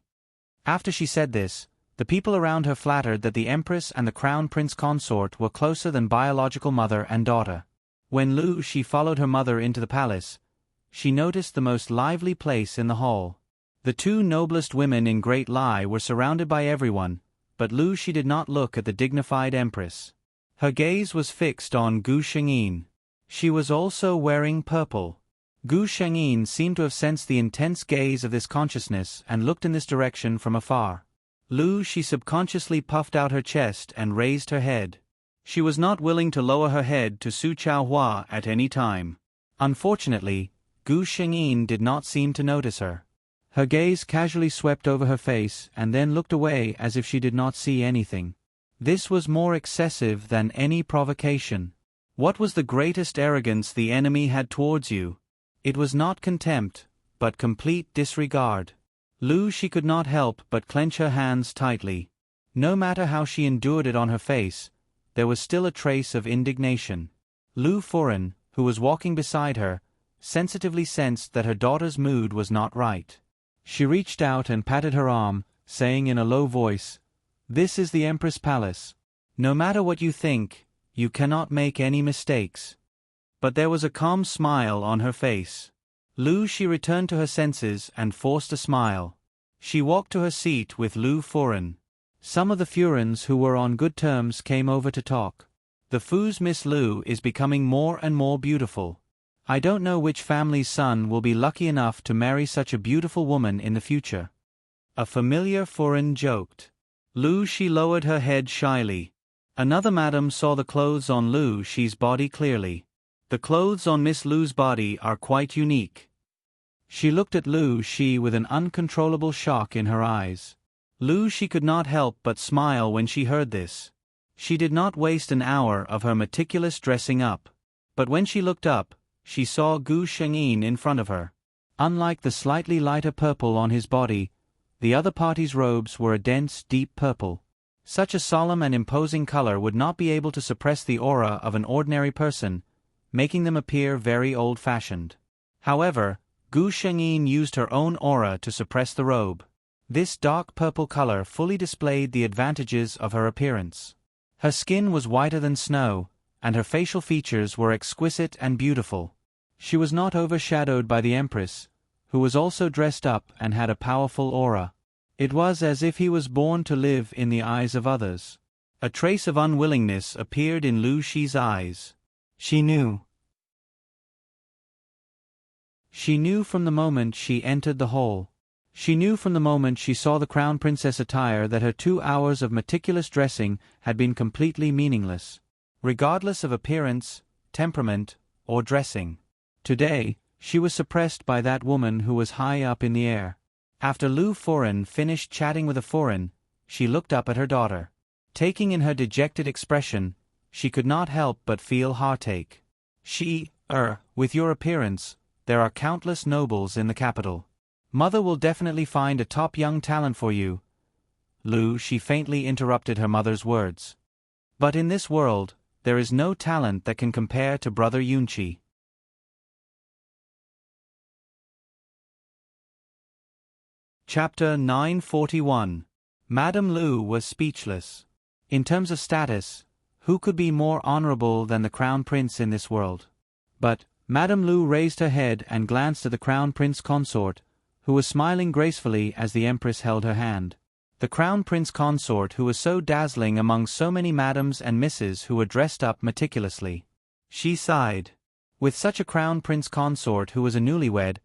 After she said this, the people around her flattered that the Empress and the Crown Prince Consort were closer than biological mother and daughter. When Lu Shi followed her mother into the palace, she noticed the most lively place in the hall. The two noblest women in Great Lai were surrounded by everyone, but Lu Shi did not look at the dignified Empress. Her gaze was fixed on Gu Shengyin. She was also wearing purple. Gu Shengyin seemed to have sensed the intense gaze of this consciousness and looked in this direction from afar. Lu Shi subconsciously puffed out her chest and raised her head. She was not willing to lower her head to Su Chaohua at any time. Unfortunately, Gu Shengyin did not seem to notice her. Her gaze casually swept over her face and then looked away as if she did not see anything. This was more excessive than any provocation. What was the greatest arrogance the enemy had towards you? It was not contempt, but complete disregard. Lu Shi could not help but clench her hands tightly. No matter how she endured it on her face, there was still a trace of indignation. Lu Furen, who was walking beside her, sensitively sensed that her daughter's mood was not right. She reached out and patted her arm, saying in a low voice, "This is the Empress Palace. No matter what you think, you cannot make any mistakes." But there was a calm smile on her face. Lu Shi returned to her senses and forced a smile. She walked to her seat with Lu Furen. Some of the Furens who were on good terms came over to talk. The Fu's Miss Lu is becoming more and more beautiful. I don't know which family's son will be lucky enough to marry such a beautiful woman in the future. A familiar Furen joked. Lu Shi lowered her head shyly. Another madam saw the clothes on Lu Shi's body clearly. The clothes on Miss Lu's body are quite unique. She looked at Lu Shi with an uncontrollable shock in her eyes. Lu Shi could not help but smile when she heard this. She did not waste an hour of her meticulous dressing up. But when she looked up, she saw Gu Shengyin in front of her. Unlike the slightly lighter purple on his body, the other party's robes were a dense, deep purple. Such a solemn and imposing color would not be able to suppress the aura of an ordinary person, making them appear very old-fashioned. However, Gu Shengyin used her own aura to suppress the robe. This dark purple color fully displayed the advantages of her appearance. Her skin was whiter than snow, and her facial features were exquisite and beautiful. She was not overshadowed by the Empress, who was also dressed up and had a powerful aura. It was as if he was born to live in the eyes of others. A trace of unwillingness appeared in Lu Shi's eyes. She knew. She knew from the moment she entered the hall. She knew from the moment she saw the Crown Princess attire that her 2 hours of meticulous dressing had been completely meaningless, regardless of appearance, temperament, or dressing. Today, she was suppressed by that woman who was high up in the air. After Lu Furen finished chatting with a Furen, she looked up at her daughter. Taking in her dejected expression, she could not help but feel heartache. With your appearance, there are countless nobles in the capital. Mother will definitely find a top young talent for you. Lu Shi faintly interrupted her mother's words. But in this world, there is no talent that can compare to Brother Yunqi. Chapter 941. Madame Lu was speechless. In terms of status, who could be more honorable than the Crown Prince in this world? But Madame Lu raised her head and glanced at the Crown Prince consort, who was smiling gracefully as the Empress held her hand. The Crown Prince consort who was so dazzling among so many madams and misses who were dressed up meticulously. She sighed. With such a Crown Prince consort who was a newlywed,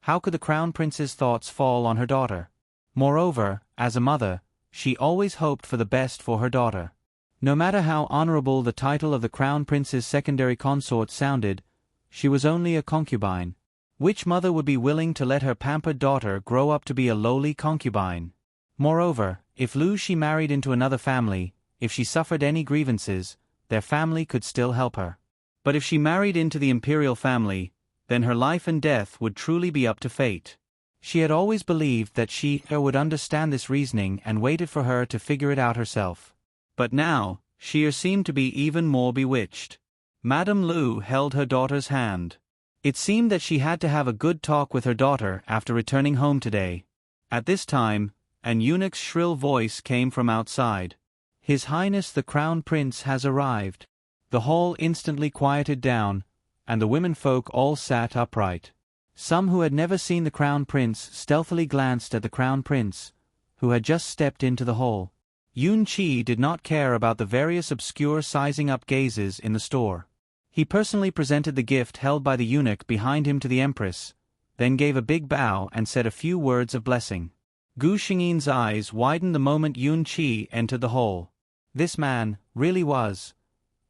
how could the Crown Prince's thoughts fall on her daughter? Moreover, as a mother, she always hoped for the best for her daughter. No matter how honorable the title of the Crown Prince's secondary consort sounded, she was only a concubine. Which mother would be willing to let her pampered daughter grow up to be a lowly concubine? Moreover, if Lu she married into another family, if she suffered any grievances, their family could still help her. But if she married into the imperial family, then her life and death would truly be up to fate. She had always believed that she would understand this reasoning and waited for her to figure it out herself. But now, she seemed to be even more bewitched. Madame Lu held her daughter's hand. It seemed that she had to have a good talk with her daughter after returning home today. At this time, an eunuch's shrill voice came from outside. "His Highness the Crown Prince has arrived." The hall instantly quieted down, and the womenfolk all sat upright. Some who had never seen the Crown Prince stealthily glanced at the Crown Prince, who had just stepped into the hall. Yunqi did not care about the various obscure sizing-up gazes in the store. He personally presented the gift held by the eunuch behind him to the Empress, then gave a big bow and said a few words of blessing. Gu Xingyin's eyes widened the moment Yunqi entered the hall. This man really was.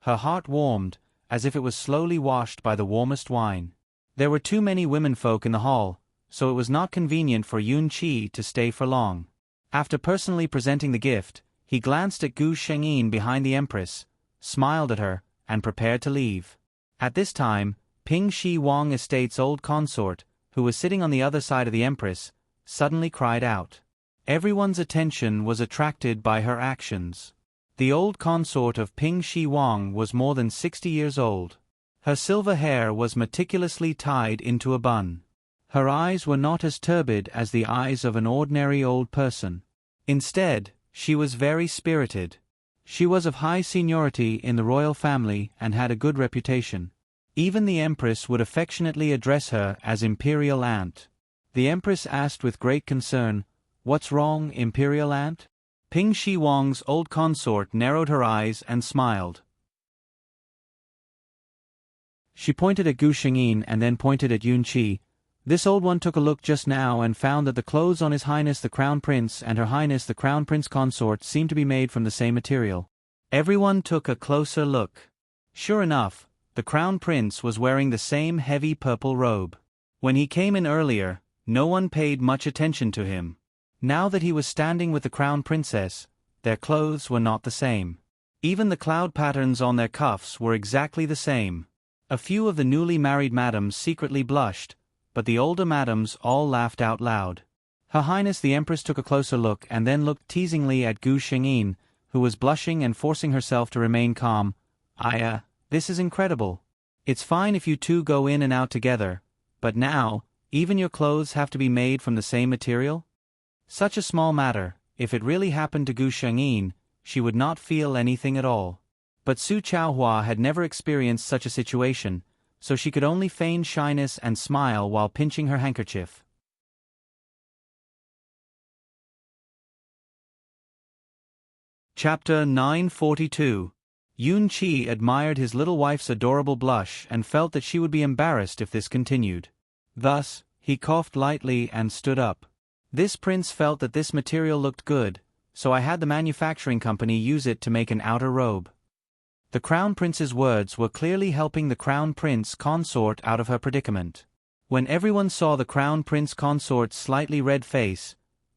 Her heart warmed, as if it was slowly washed by the warmest wine. There were too many womenfolk in the hall, so it was not convenient for Yunqi to stay for long. After personally presenting the gift, he glanced at Gu Xingyin behind the Empress, smiled at her, and prepared to leave. At this time, Ping Shi Wang Estate's old consort, who was sitting on the other side of the Empress, suddenly cried out. Everyone's attention was attracted by her actions. The old consort of Ping Shi Wang was more than 60 years old. Her silver hair was meticulously tied into a bun. Her eyes were not as turbid as the eyes of an ordinary old person. Instead, she was very spirited. She was of high seniority in the royal family and had a good reputation. Even the Empress would affectionately address her as Imperial Aunt. The Empress asked with great concern, "What's wrong, Imperial Aunt?" Ping Shi Wang's old consort narrowed her eyes and smiled. She pointed at Gu Xingyin and then pointed at Yunqi. This old one took a look just now and found that the clothes on His Highness the Crown Prince and Her Highness the Crown Prince consort seemed to be made from the same material. Everyone took a closer look. Sure enough, the Crown Prince was wearing the same heavy purple robe. When he came in earlier, no one paid much attention to him. Now that he was standing with the Crown Princess, their clothes were not the same. Even the cloud patterns on their cuffs were exactly the same. A few of the newly married madams secretly blushed, but the older madams all laughed out loud. Her Highness the Empress took a closer look and then looked teasingly at Gu Xingyin, who was blushing and forcing herself to remain calm. This is incredible. It's fine if you two go in and out together, but now, even your clothes have to be made from the same material? Such a small matter, if it really happened to Gu Xingyin, she would not feel anything at all. But Su Chaohua had never experienced such a situation, so she could only feign shyness and smile while pinching her handkerchief. Chapter 942. Yunqi admired his little wife's adorable blush and felt that she would be embarrassed if this continued. Thus, he coughed lightly and stood up. This prince felt that this material looked good, so I had the manufacturing company use it to make an outer robe. The Crown Prince's words were clearly helping the Crown Prince consort out of her predicament. When everyone saw the Crown Prince consort's slightly red face,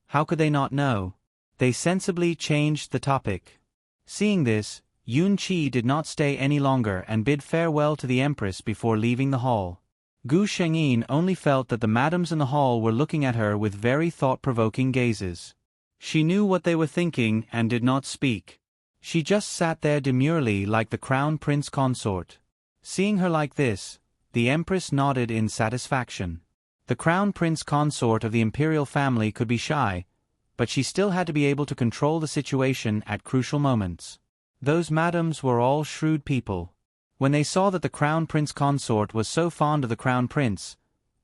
how could they not know? They sensibly changed the topic. Seeing this, Yunqi did not stay any longer and bid farewell to the Empress before leaving the hall. Gu Xingyin only felt that the madams in the hall were looking at her with very thought-provoking gazes. She knew what they were thinking and did not speak. She just sat there demurely like the crown prince consort. Seeing her like this, the empress nodded in satisfaction. The crown prince consort of the imperial family could be shy, but she still had to be able to control the situation at crucial moments. Those madams were all shrewd people. When they saw that the crown prince consort was so fond of the crown prince,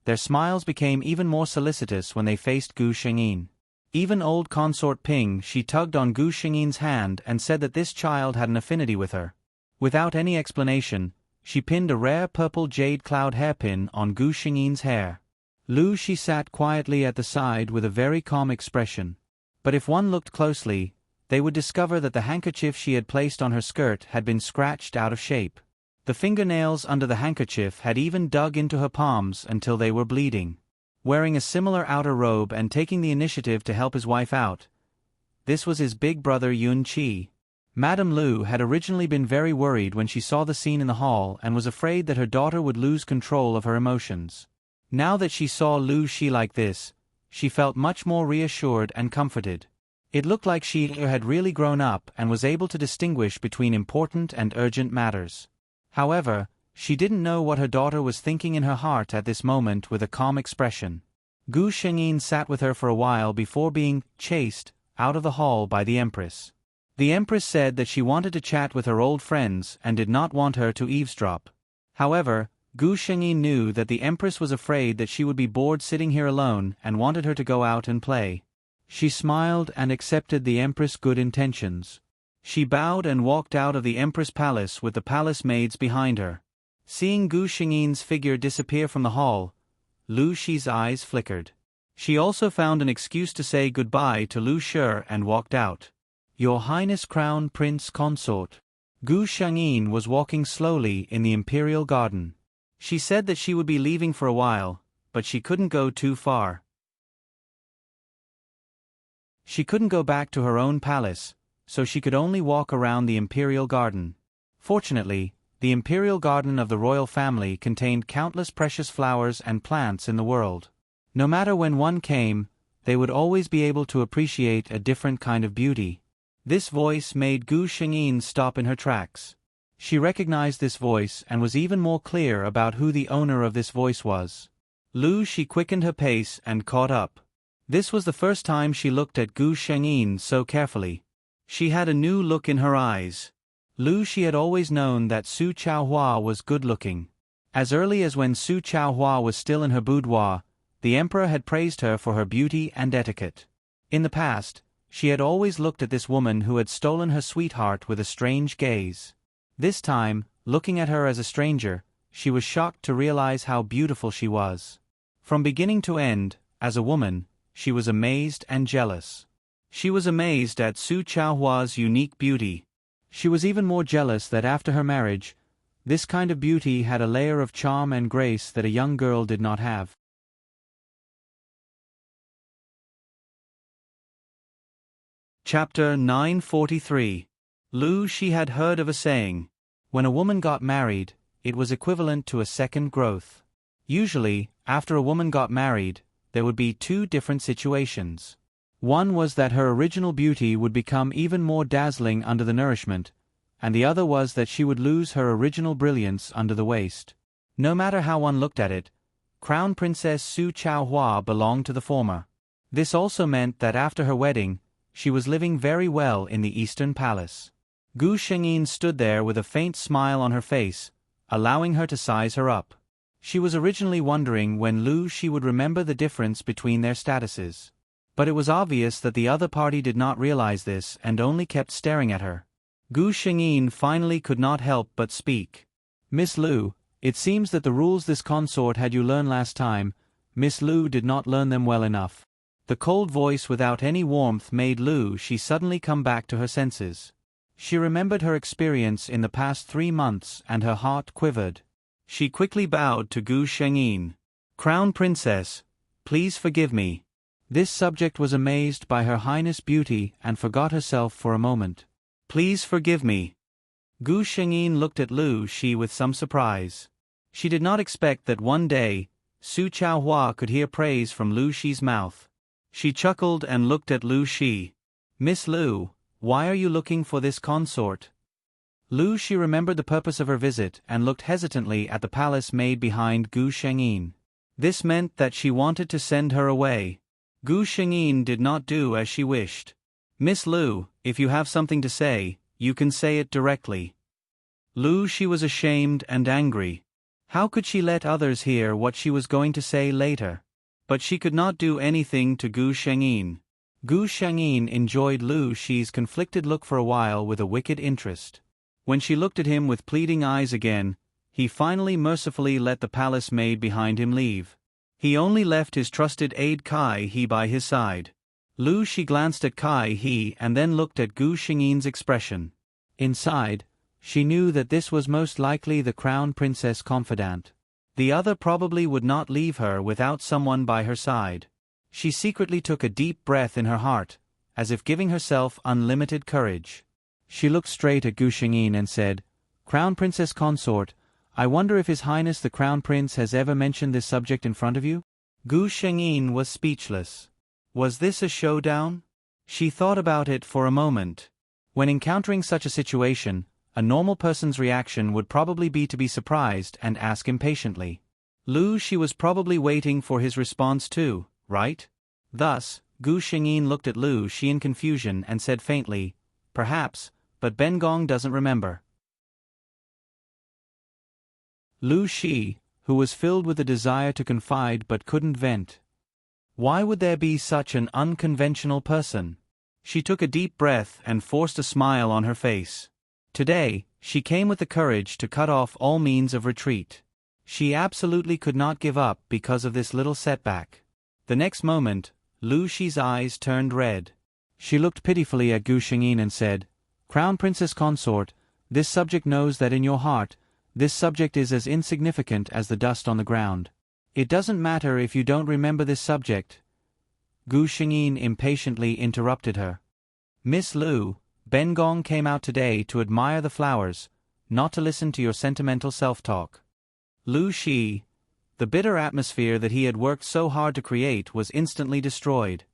their smiles became even more solicitous when they faced Gu Shengyin. Even old consort Ping, she tugged on Gu Shengyin's hand and said that this child had an affinity with her. Without any explanation, she pinned a rare purple jade cloud hairpin on Gu Shengyin's hair. Lu Shi sat quietly at the side with a very calm expression. But if one looked closely, they would discover that the handkerchief she had placed on her skirt had been scratched out of shape. The fingernails under the handkerchief had even dug into her palms until they were bleeding. Wearing a similar outer robe and taking the initiative to help his wife out, this was his big brother Yun Qi. Madame Lu had originally been very worried when she saw the scene in the hall and was afraid that her daughter would lose control of her emotions. Now that she saw Lu Shi like this, she felt much more reassured and comforted. It looked like she had really grown up and was able to distinguish between important and urgent matters. However, she didn't know what her daughter was thinking in her heart at this moment with a calm expression. Gu Shengyin sat with her for a while before being chased out of the hall by the empress. The empress said that she wanted to chat with her old friends and did not want her to eavesdrop. However, Gu Shengyin knew that the empress was afraid that she would be bored sitting here alone and wanted her to go out and play. She smiled and accepted the empress' good intentions. She bowed and walked out of the empress palace with the palace maids behind her. Seeing Gu Shengyin's figure disappear from the hall, Lu Shi's eyes flickered. She also found an excuse to say goodbye to Lu Shi and walked out. Your Highness Crown Prince Consort. Gu Shengyin was walking slowly in the imperial garden. She said that she would be leaving for a while, but she couldn't go too far. She couldn't go back to her own palace, so she could only walk around the imperial garden. Fortunately, the imperial garden of the royal family contained countless precious flowers and plants in the world. No matter when one came, they would always be able to appreciate a different kind of beauty. This voice made Gu Shengyin stop in her tracks. She recognized this voice and was even more clear about who the owner of this voice was. Lu Shi quickened her pace and caught up. This was the first time she looked at Gu Shengyin so carefully. She had a new look in her eyes. Lu Shi had always known that Su Chaohua was good-looking. As early as when Su Chaohua was still in her boudoir, the emperor had praised her for her beauty and etiquette. In the past, she had always looked at this woman who had stolen her sweetheart with a strange gaze. This time, looking at her as a stranger, she was shocked to realize how beautiful she was. From beginning to end, as a woman, she was amazed and jealous. She was amazed at Su Chaohua's unique beauty. She was even more jealous that after her marriage, this kind of beauty had a layer of charm and grace that a young girl did not have. Chapter 943. Lu Shi had heard of a saying. When a woman got married, it was equivalent to a second growth. Usually, after a woman got married, there would be two different situations. One was that her original beauty would become even more dazzling under the nourishment, and the other was that she would lose her original brilliance under the waste. No matter how one looked at it, Crown Princess Su Chaohua belonged to the former. This also meant that after her wedding, she was living very well in the Eastern Palace. Gu Shengyin stood there with a faint smile on her face, allowing her to size her up. She was originally wondering when Lu Shi would remember the difference between their statuses. But it was obvious that the other party did not realize this and only kept staring at her. Gu Shengyin finally could not help but speak. Miss Lu, it seems that the rules this consort had you learn last time, Miss Lu did not learn them well enough. The cold voice without any warmth made Lu Shi suddenly come back to her senses. She remembered her experience in the past 3 months and her heart quivered. She quickly bowed to Gu Shengyin. Crown Princess, please forgive me. This subject was amazed by Her Highness' beauty and forgot herself for a moment. Please forgive me. Gu Shengyin looked at Lu Shi with some surprise. She did not expect that one day, Su Chaohua could hear praise from Lu Shi's mouth. She chuckled and looked at Lu Shi. Miss Lu, Why are you looking for this consort? Lu Shi remembered the purpose of her visit and looked hesitantly at the palace maid behind Gu Shengyin. This meant that she wanted to send her away. Gu Shengyin did not do as she wished. Miss Lu, if you have something to say, you can say it directly. Lu Shi was ashamed and angry. How could she let others hear what she was going to say later? But she could not do anything to Gu Shengyin. Gu Shengyin enjoyed Lu Shi's conflicted look for a while with a wicked interest. When she looked at him with pleading eyes again, he finally mercifully let the palace maid behind him leave. He only left his trusted aide Kai He by his side. Lu Shi glanced at Kai He and then looked at Gu Shengyin's expression. Inside, she knew that this was most likely the crown princess confidant. The other probably would not leave her without someone by her side. She secretly took a deep breath in her heart, as if giving herself unlimited courage. She looked straight at Gu Shengyin and said, "Crown Princess Consort, I wonder if His Highness the Crown Prince has ever mentioned this subject in front of you?" Gu Shengyin was speechless. Was this a showdown? She thought about it for a moment. When encountering such a situation, a normal person's reaction would probably be to be surprised and ask impatiently. Lu Shi was probably waiting for his response too, right? Thus, Gu Shengyin looked at Lu Shi in confusion and said faintly, "Perhaps, but Ben Gong doesn't remember." Lu Shi, who was filled with a desire to confide but couldn't vent. Why would there be such an unconventional person? She took a deep breath and forced a smile on her face. Today, she came with the courage to cut off all means of retreat. She absolutely could not give up because of this little setback. The next moment, Lu Shi's eyes turned red. She looked pitifully at Gu Shengyin and said, "Crown Princess Consort, this subject knows that in your heart, this subject is as insignificant as the dust on the ground. It doesn't matter if you don't remember this subject." Gu Shengyin impatiently interrupted her. "Miss Lu, Ben Gong came out today to admire the flowers, not to listen to your sentimental self-talk." Lu Shi, the bitter atmosphere that he had worked so hard to create was instantly destroyed.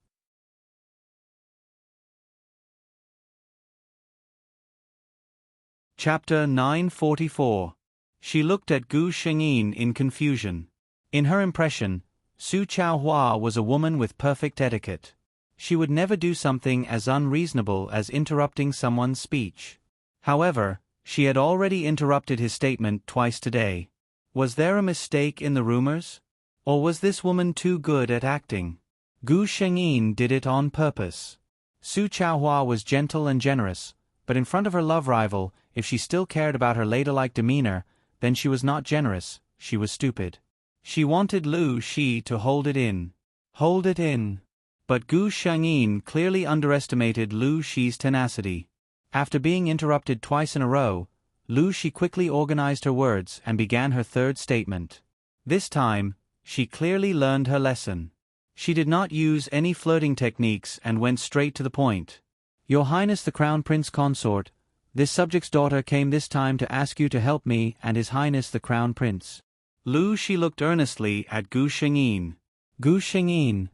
Chapter 944. She looked at Gu Shengyin in confusion. In her impression, Su Chaohua was a woman with perfect etiquette. She would never do something as unreasonable as interrupting someone's speech. However, she had already interrupted his statement twice today. Was there a mistake in the rumors? Or was this woman too good at acting? Gu Shengyin did it on purpose. Su Chaohua was gentle and generous, but in front of her love rival, if she still cared about her ladylike demeanor, then she was not generous, she was stupid. She wanted Lu Shi to hold it in. Hold it in. But Gu Shengyin clearly underestimated Lu Shi's tenacity. After being interrupted twice in a row, Lu Shi quickly organized her words and began her third statement. This time, she clearly learned her lesson. She did not use any flirting techniques and went straight to the point. "Your Highness the Crown Prince Consort, this subject's daughter came this time to ask you to help me and His Highness the Crown Prince." Lu Shi looked earnestly at Gu Shengyin. Gu Shengyin.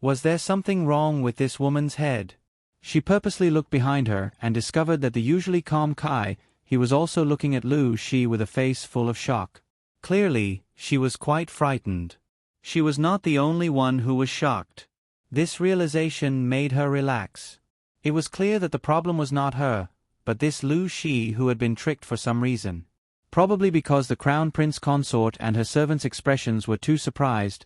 Was there something wrong with this woman's head? She purposely looked behind her and discovered that the usually calm Kai He was also looking at Lu Shi with a face full of shock. Clearly, she was quite frightened. She was not the only one who was shocked. This realization made her relax. It was clear that the problem was not her, but this Lu Shi who had been tricked for some reason. Probably because the Crown Prince Consort and her servant's expressions were too surprised,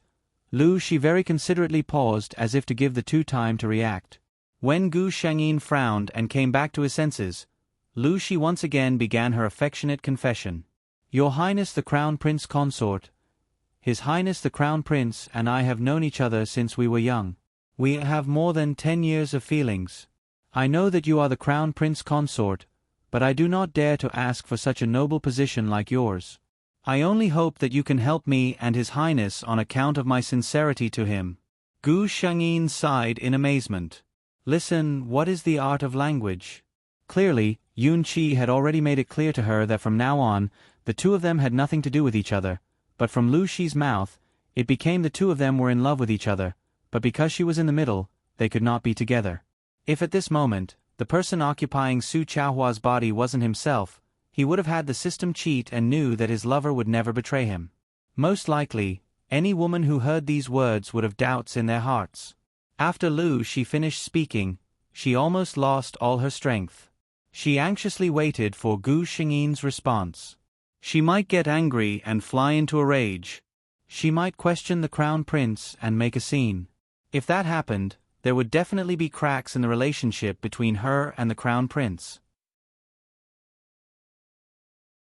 Lu Shi very considerately paused as if to give the two time to react. When Gu Shengyin frowned and came back to his senses, Lu Shi once again began her affectionate confession. "Your Highness the Crown Prince Consort, His Highness the Crown Prince and I have known each other since we were young. We have more than 10 years of feelings. I know that you are the Crown Prince Consort, but I do not dare to ask for such a noble position like yours. I only hope that you can help me and His Highness on account of my sincerity to him." Gu Shengyin sighed in amazement. Listen, what is the art of language? Clearly, Yun Qi had already made it clear to her that from now on, the two of them had nothing to do with each other, but from Lu Shi's mouth, it became the two of them were in love with each other, but because she was in the middle, they could not be together. If at this moment, the person occupying Su Chaohua's body wasn't himself, he would have had the system cheat and knew that his lover would never betray him. Most likely, any woman who heard these words would have doubts in their hearts. After Lu Shi finished speaking, she almost lost all her strength. She anxiously waited for Gu Xingyin's response. She might get angry and fly into a rage. She might question the crown prince and make a scene. If that happened, there would definitely be cracks in the relationship between her and the crown prince.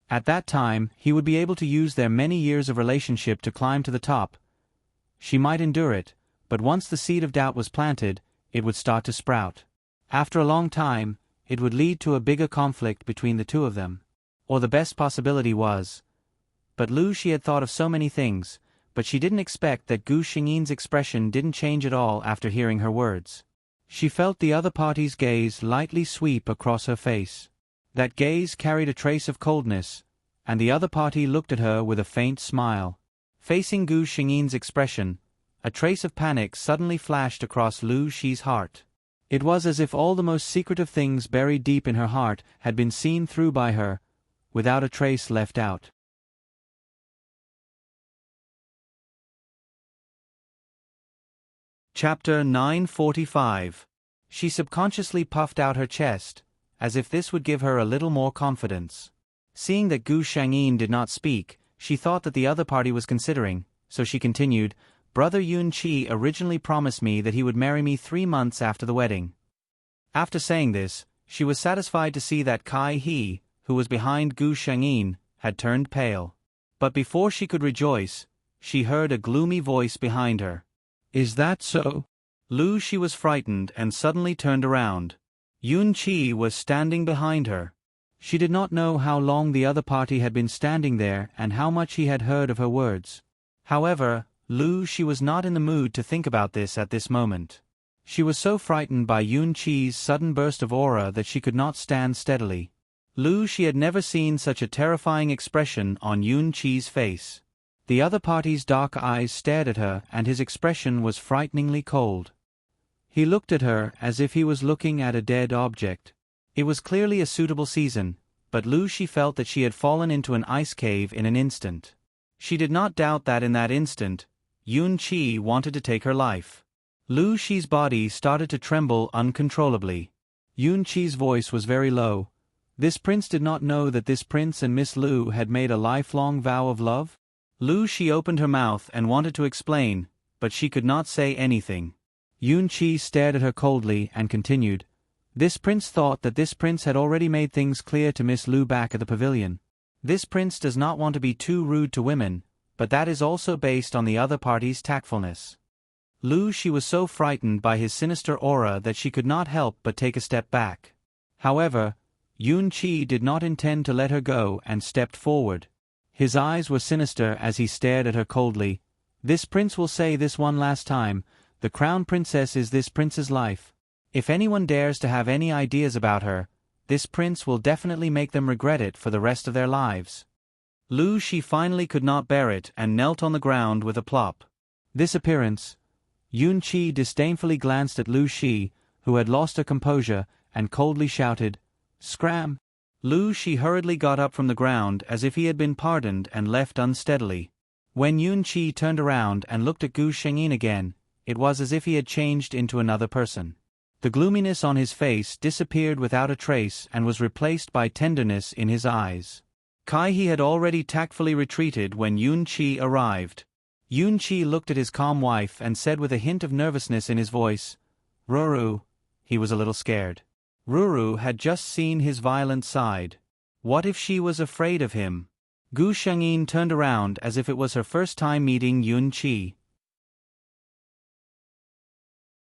At that time, he would be able to use their many years of relationship to climb to the top. She might endure it, but once the seed of doubt was planted, it would start to sprout. After a long time, it would lead to a bigger conflict between the two of them. Or the best possibility was. But Lu Shi had thought of so many things, but she didn't expect that Gu Xingyin's expression didn't change at all after hearing her words. She felt the other party's gaze lightly sweep across her face. That gaze carried a trace of coldness, and the other party looked at her with a faint smile. Facing Gu Xingyin's expression, a trace of panic suddenly flashed across Lu Shi's heart. It was as if all the most secretive things buried deep in her heart had been seen through by her, without a trace left out. Chapter 945. She subconsciously puffed out her chest, as if this would give her a little more confidence. Seeing that Gu Shangyin did not speak, she thought that the other party was considering, so she continued, "Brother Yun Qi originally promised me that he would marry me 3 months after the wedding." After saying this, she was satisfied to see that Kai He, who was behind Gu Shangyin, had turned pale. But before she could rejoice, she heard a gloomy voice behind her. "Is that so?" Lu Shi was frightened and suddenly turned around. Yun Qi was standing behind her. She did not know how long the other party had been standing there and how much he had heard of her words. However, Lu Shi was not in the mood to think about this at this moment. She was so frightened by Yun Qi's sudden burst of aura that she could not stand steadily. Lu Shi had never seen such a terrifying expression on Yun Qi's face. The other party's dark eyes stared at her and his expression was frighteningly cold. He looked at her as if he was looking at a dead object. It was clearly a suitable season, but Lu Shi felt that she had fallen into an ice cave in an instant. She did not doubt that in that instant, Yun Qi wanted to take her life. Lu Shi's body started to tremble uncontrollably. Yun Qi's voice was very low. This prince did not know that this prince and Miss Lu had made a lifelong vow of love? Lu Shi opened her mouth and wanted to explain, but she could not say anything. Yun Qi stared at her coldly and continued. This prince thought that this prince had already made things clear to Miss Lu back at the pavilion. This prince does not want to be too rude to women, but that is also based on the other party's tactfulness. Lu Shi was so frightened by his sinister aura that she could not help but take a step back. However, Yun Qi did not intend to let her go and stepped forward. His eyes were sinister as he stared at her coldly. This prince will say this one last time, the crown princess is this prince's life. If anyone dares to have any ideas about her, this prince will definitely make them regret it for the rest of their lives. Lu Shi finally could not bear it and knelt on the ground with a plop. This appearance. Yun Qi disdainfully glanced at Lu Shi, who had lost her composure, and coldly shouted, "Scram!" Lu Shi hurriedly got up from the ground as if he had been pardoned and left unsteadily. When Yun Qi turned around and looked at Gu Shengyin again, it was as if he had changed into another person. The gloominess on his face disappeared without a trace and was replaced by tenderness in his eyes. Kai He had already tactfully retreated when Yun Qi arrived. Yun Qi looked at his calm wife and said with a hint of nervousness in his voice, "Ruru." He was a little scared. Ruru had just seen his violent side. What if she was afraid of him? Gu Shengyin turned around as if it was her first time meeting Yun Qi.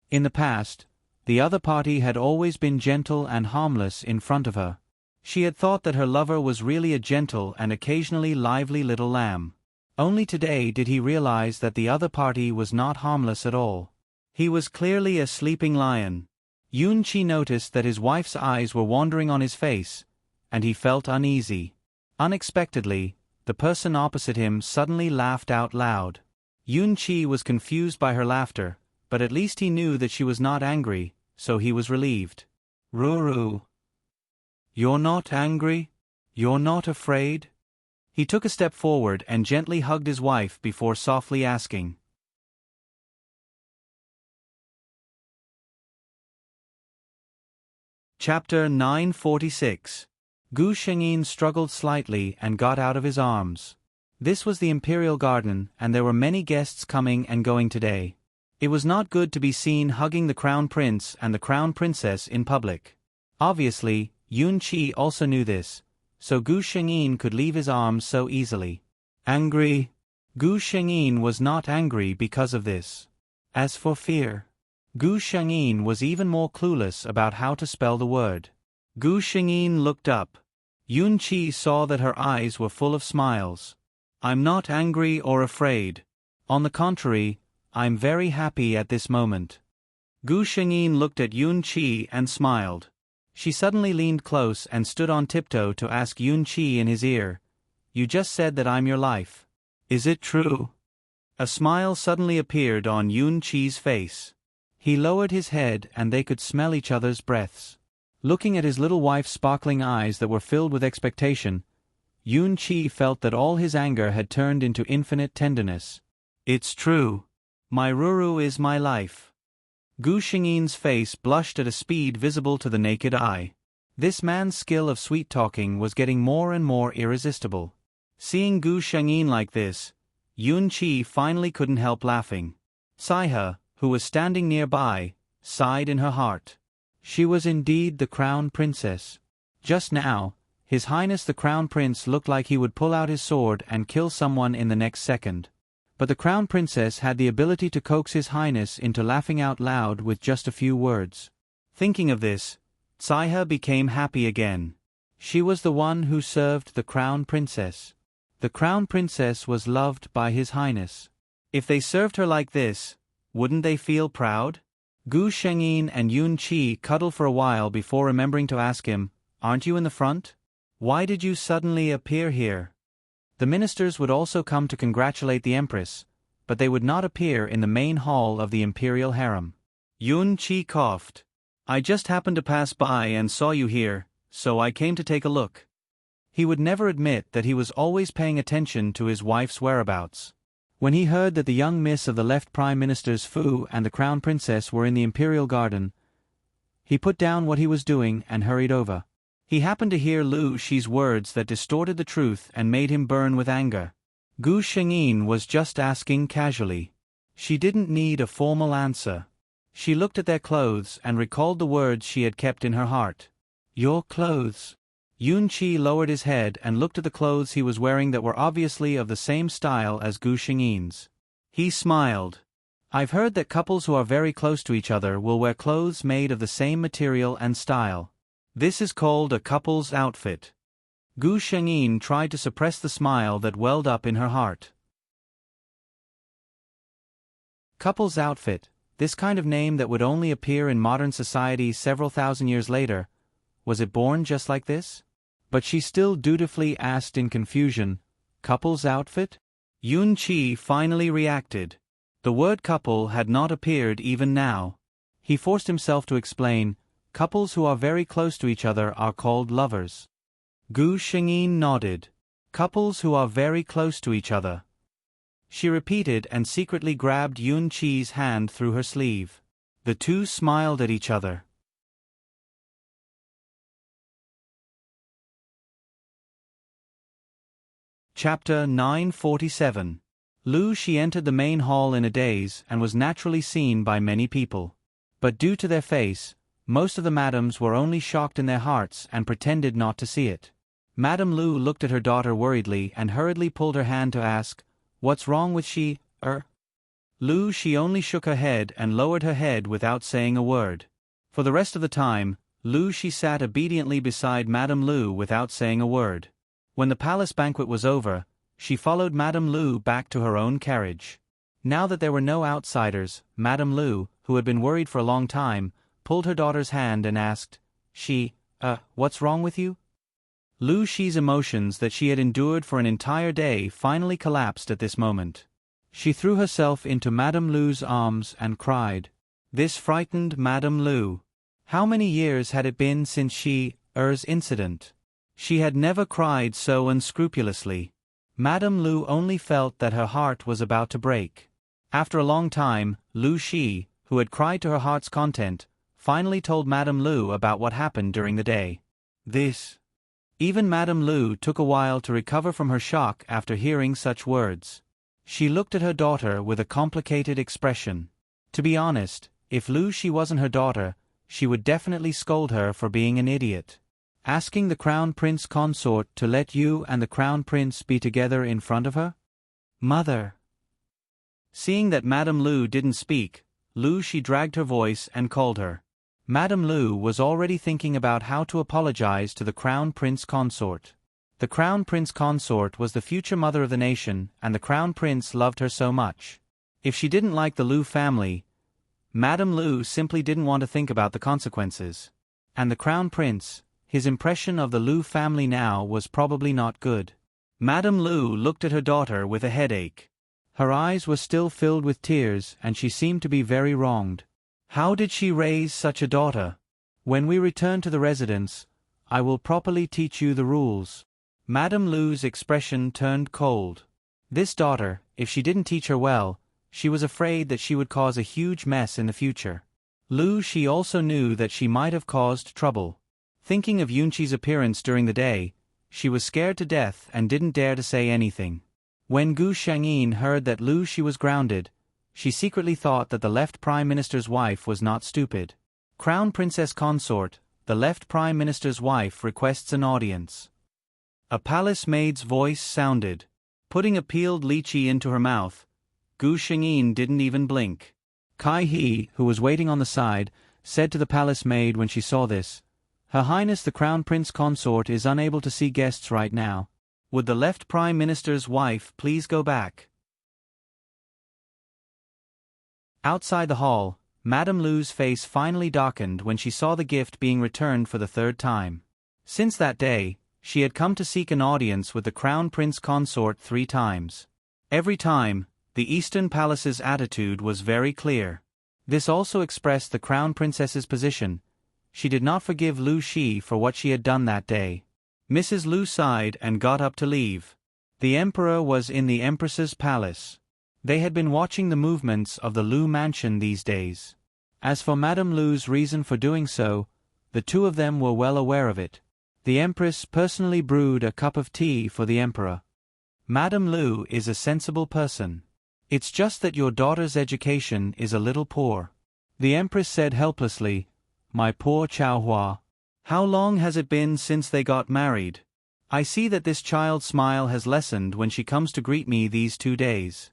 In the past, the other party had always been gentle and harmless in front of her. She had thought that her lover was really a gentle and occasionally lively little lamb. Only today did he realize that the other party was not harmless at all. He was clearly a sleeping lion. Yun Qi noticed that his wife's eyes were wandering on his face, and he felt uneasy. Unexpectedly, the person opposite him suddenly laughed out loud. Yun Qi was confused by her laughter, but at least he knew that she was not angry, so he was relieved. Ruru. You're not angry? You're not afraid? He took a step forward and gently hugged his wife before softly asking. Chapter 946. Gu Shengyin struggled slightly and got out of his arms. This was the imperial garden, and there were many guests coming and going today. It was not good to be seen hugging the crown prince and the crown princess in public. Obviously, Yun Qi also knew this, so Gu Shengyin could leave his arms so easily. Angry? Gu Shengyin was not angry because of this. As for fear, Gu Shengyin was even more clueless about how to spell the word. Gu Shengyin looked up. Yun Qi saw that her eyes were full of smiles. I'm not angry or afraid. On the contrary, I'm very happy at this moment. Gu Shengyin looked at Yun Qi and smiled. She suddenly leaned close and stood on tiptoe to ask Yun Qi in his ear, You just said that I'm your life. Is it true? A smile suddenly appeared on Yun Qi's face. He lowered his head and they could smell each other's breaths. Looking at his little wife's sparkling eyes that were filled with expectation, Yun Qi felt that all his anger had turned into infinite tenderness. It's true. My Ruru is my life. Gu Shengyin's face blushed at a speed visible to the naked eye. This man's skill of sweet-talking was getting more and more irresistible. Seeing Gu Shengyin like this, Yun Qi finally couldn't help laughing. Saiha, who was standing nearby, sighed in her heart. She was indeed the crown princess. Just now, His Highness the Crown Prince looked like he would pull out his sword and kill someone in the next second. But the Crown Princess had the ability to coax His Highness into laughing out loud with just a few words. Thinking of this, Saiha became happy again. She was the one who served the Crown Princess. The Crown Princess was loved by His Highness. If they served her like this, wouldn't they feel proud? Gu Shengyin and Yun Qi cuddled for a while before remembering to ask him, Aren't you in the front? Why did you suddenly appear here? The ministers would also come to congratulate the Empress, but they would not appear in the main hall of the imperial harem. Yun Qi coughed. I just happened to pass by and saw you here, so I came to take a look. He would never admit that he was always paying attention to his wife's whereabouts. When he heard that the young miss of the left Prime Minister's Fu and the Crown Princess were in the imperial garden, he put down what he was doing and hurried over. He happened to hear Lu Shi's words that distorted the truth and made him burn with anger. Gu Shengyin was just asking casually. She didn't need a formal answer. She looked at their clothes and recalled the words she had kept in her heart. Your clothes. Yun Qi lowered his head and looked at the clothes he was wearing that were obviously of the same style as Gu Shengyin's. He smiled. I've heard that couples who are very close to each other will wear clothes made of the same material and style. This is called a couple's outfit. Gu Shengyin tried to suppress the smile that welled up in her heart. Couple's outfit, this kind of name that would only appear in modern society several thousand years later, was it born just like this? But she still dutifully asked in confusion, Couple's outfit? Yun Qi finally reacted. The word couple had not appeared even now. He forced himself to explain, couples who are very close to each other are called lovers. Gu Shengyin nodded. Couples who are very close to each other. She repeated and secretly grabbed Yun Qi's hand through her sleeve. The two smiled at each other. Chapter 947. Lu Shi entered the main hall in a daze and was naturally seen by many people. But due to their face, most of the madams were only shocked in their hearts and pretended not to see it. Madame Lu looked at her daughter worriedly and hurriedly pulled her hand to ask, What's wrong with she, Lu Shi only shook her head and lowered her head without saying a word. For the rest of the time, Lu Shi sat obediently beside Madame Lu without saying a word. When the palace banquet was over, she followed Madame Lu back to her own carriage. Now that there were no outsiders, Madame Lu, who had been worried for a long time, pulled her daughter's hand and asked, What's wrong with you? Lu Shi's emotions that she had endured for an entire day finally collapsed at this moment. She threw herself into Madame Lu's arms and cried. This frightened Madame Lu. How many years had it been since Er's incident? She had never cried so unscrupulously. Madame Lu only felt that her heart was about to break. After a long time, Lu Shi, who had cried to her heart's content, finally told Madame Lu about what happened during the day. Even Madame Lu took a while to recover from her shock after hearing such words. She looked at her daughter with a complicated expression. To be honest, if Lu Shi wasn't her daughter, she would definitely scold her for being an idiot. Asking the Crown Prince consort to let you and the Crown Prince be together in front of her? Mother. Seeing that Madame Lu didn't speak, Lu Shi dragged her voice and called her. Madame Lu was already thinking about how to apologize to the Crown Prince consort. The Crown Prince consort was the future mother of the nation, and the Crown Prince loved her so much. If she didn't like the Lu family, Madame Lu simply didn't want to think about the consequences. And the Crown Prince, his impression of the Lu family now was probably not good. Madame Lu looked at her daughter with a headache. Her eyes were still filled with tears, and she seemed to be very wronged. How did she raise such a daughter? When we return to the residence, I will properly teach you the rules. Madame Lu's expression turned cold. This daughter, if she didn't teach her well, she was afraid that she would cause a huge mess in the future. Lu Shi also knew that she might have caused trouble. Thinking of Yunqi's appearance during the day, she was scared to death and didn't dare to say anything. When Gu Shangyin heard that Lu Shi was grounded, she secretly thought that the left Prime Minister's wife was not stupid. Crown Princess Consort, the left Prime Minister's wife requests an audience. A palace maid's voice sounded. Putting a peeled lychee into her mouth, Gu Shangyin didn't even blink. Kai He, who was waiting on the side, said to the palace maid when she saw this, Her Highness the Crown Prince Consort is unable to see guests right now. Would the left Prime Minister's wife please go back? Outside the hall, Madame Lu's face finally darkened when she saw the gift being returned for the third time. Since that day, she had come to seek an audience with the Crown Prince Consort 3 times. Every time, the Eastern Palace's attitude was very clear. This also expressed the Crown Princess's position. She did not forgive Lu Shi for what she had done that day. Mrs. Lu sighed and got up to leave. The Emperor was in the Empress's palace. They had been watching the movements of the Lu mansion these days. As for Madame Lu's reason for doing so, the two of them were well aware of it. The Empress personally brewed a cup of tea for the Emperor. Madame Lu is a sensible person. It's just that your daughter's education is a little poor. The Empress said helplessly, My poor Chao Hua. How long has it been since they got married? I see that this child's smile has lessened when she comes to greet me these 2 days.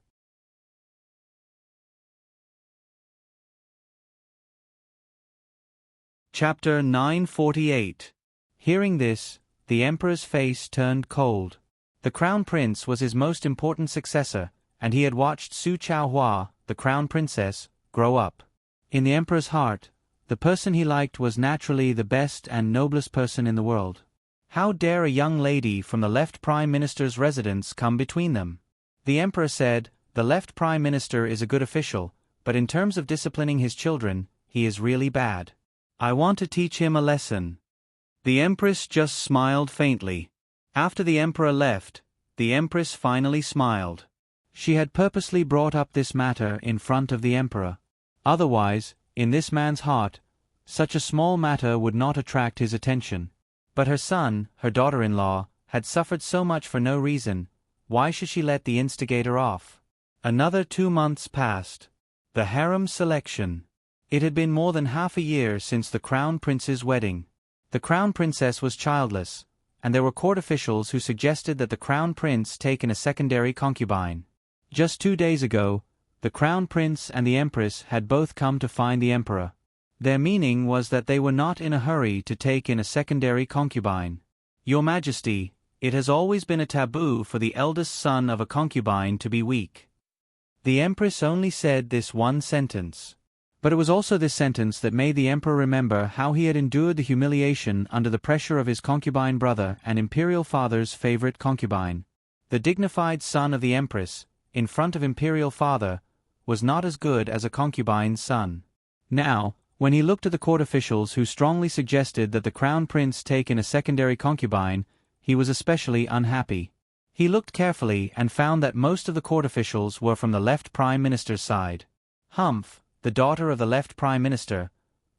Chapter 948. Hearing this, the Emperor's face turned cold. The Crown Prince was his most important successor, and he had watched Su Chaohua, the Crown Princess, grow up. In the Emperor's heart, the person he liked was naturally the best and noblest person in the world. How dare a young lady from the left Prime Minister's residence come between them? The Emperor said, The left Prime Minister is a good official, but in terms of disciplining his children, he is really bad. I want to teach him a lesson. The Empress just smiled faintly. After the Emperor left, the Empress finally smiled. She had purposely brought up this matter in front of the Emperor. Otherwise, in this man's heart, such a small matter would not attract his attention. But her son, her daughter-in-law, had suffered so much for no reason. Why should she let the instigator off? Another 2 months passed. The harem selection. It had been more than half a year since the Crown Prince's wedding. The Crown Princess was childless, and there were court officials who suggested that the Crown Prince take in a secondary concubine. Just 2 days ago, the Crown Prince and the Empress had both come to find the Emperor. Their meaning was that they were not in a hurry to take in a secondary concubine. Your Majesty, it has always been a taboo for the eldest son of a concubine to be weak. The Empress only said this one sentence. But it was also this sentence that made the Emperor remember how he had endured the humiliation under the pressure of his concubine brother and imperial father's favorite concubine. The dignified son of the Empress, in front of imperial father, was not as good as a concubine's son. Now, When he looked at the court officials who strongly suggested that the crown prince take in a secondary concubine, he was especially unhappy. He looked carefully and found that most of the court officials were from the left prime minister's side. Humph, the daughter of the left prime minister,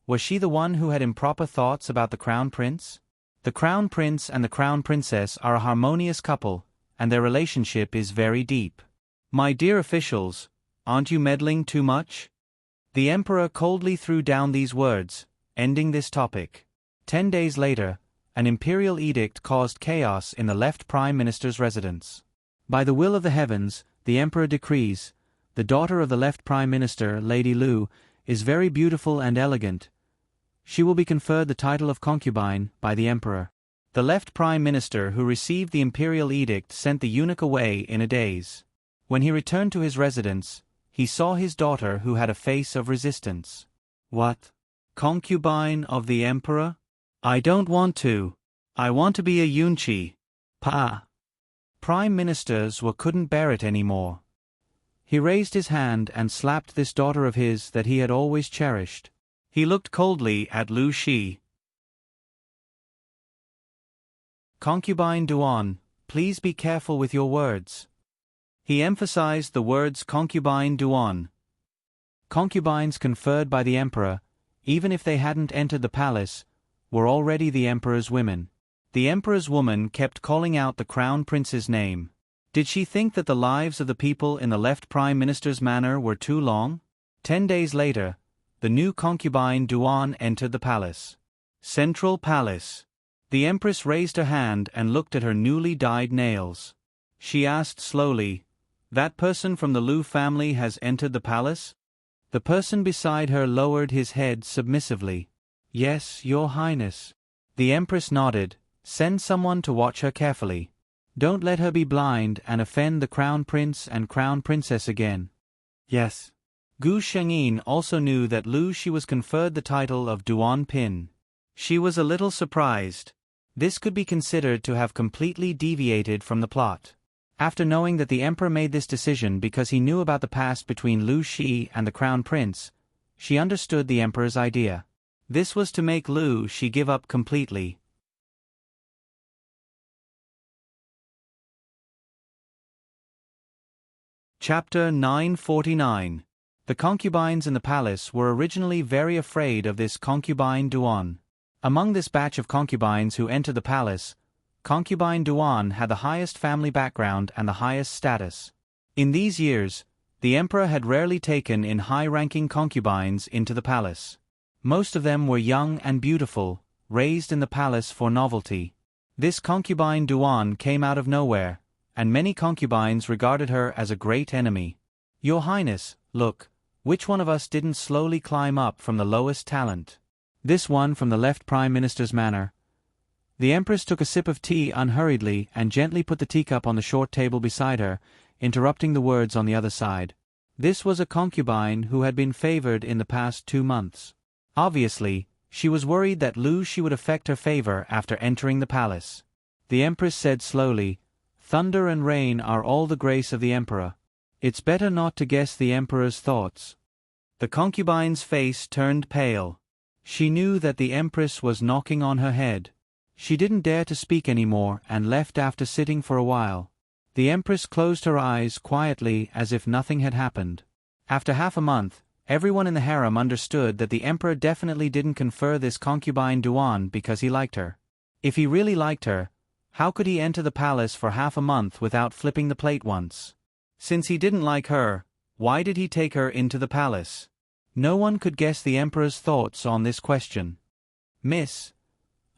was she the one who had improper thoughts about the crown prince? The crown prince and the crown princess are a harmonious couple, and their relationship is very deep. My dear officials, aren't you meddling too much? The emperor coldly threw down these words, ending this topic. 10 days later, an imperial edict caused chaos in the left prime minister's residence. By the will of the heavens, the emperor decrees, the daughter of the left prime minister, Lady Lu, is very beautiful and elegant. She will be conferred the title of concubine by the emperor. The left prime minister who received the imperial edict sent the eunuch away in a daze. When he returned to his residence, he saw his daughter who had a face of resistance. What? Concubine of the emperor? I don't want to. I want to be a yunchi. Pa. Prime ministers couldn't bear it anymore. He raised his hand and slapped this daughter of his that he had always cherished. He looked coldly at Lu Shi. Concubine Duan, please be careful with your words. He emphasized the words concubine Duan. Concubines conferred by the emperor, even if they hadn't entered the palace, were already the emperor's women. The emperor's woman kept calling out the crown prince's name. Did she think that the lives of the people in the left prime minister's manor were too long? 10 days later, the new concubine Duan entered the palace. Central Palace. The empress raised her hand and looked at her newly dyed nails. She asked slowly, "That person from the Lu family has entered the palace?" The person beside her lowered his head submissively. "Yes, Your Highness." The empress nodded. "Send someone to watch her carefully. Don't let her be blind and offend the crown prince and crown princess again." "Yes." Gu Shengyin also knew that Lu Shi was conferred the title of Duan Pin. She was a little surprised. This could be considered to have completely deviated from the plot. After knowing that the emperor made this decision because he knew about the past between Lu Shi and the crown prince, she understood the emperor's idea. This was to make Lu Shi give up completely. Chapter 949. The concubines in the palace were originally very afraid of this concubine Duan. Among this batch of concubines who entered the palace, concubine Duan had the highest family background and the highest status. In these years, the emperor had rarely taken in high-ranking concubines into the palace. Most of them were young and beautiful, raised in the palace for novelty. This concubine Duan came out of nowhere, and many concubines regarded her as a great enemy. "Your Highness, look, which one of us didn't slowly climb up from the lowest talent?" This one from the left prime minister's manor. The empress took a sip of tea unhurriedly and gently put the teacup on the short table beside her, interrupting the words on the other side. This was a concubine who had been favored in the past 2 months. Obviously, she was worried that Lu Shi would affect her favor after entering the palace. The empress said slowly, "Thunder and rain are all the grace of the emperor. It's better not to guess the emperor's thoughts." The concubine's face turned pale. She knew that the empress was knocking on her head. She didn't dare to speak anymore and left after sitting for a while. The empress closed her eyes quietly as if nothing had happened. After half a month, everyone in the harem understood that the emperor definitely didn't confer this concubine Duan because he liked her. If he really liked her, how could he enter the palace for half a month without flipping the plate once? Since he didn't like her, why did he take her into the palace? No one could guess the emperor's thoughts on this question. "Miss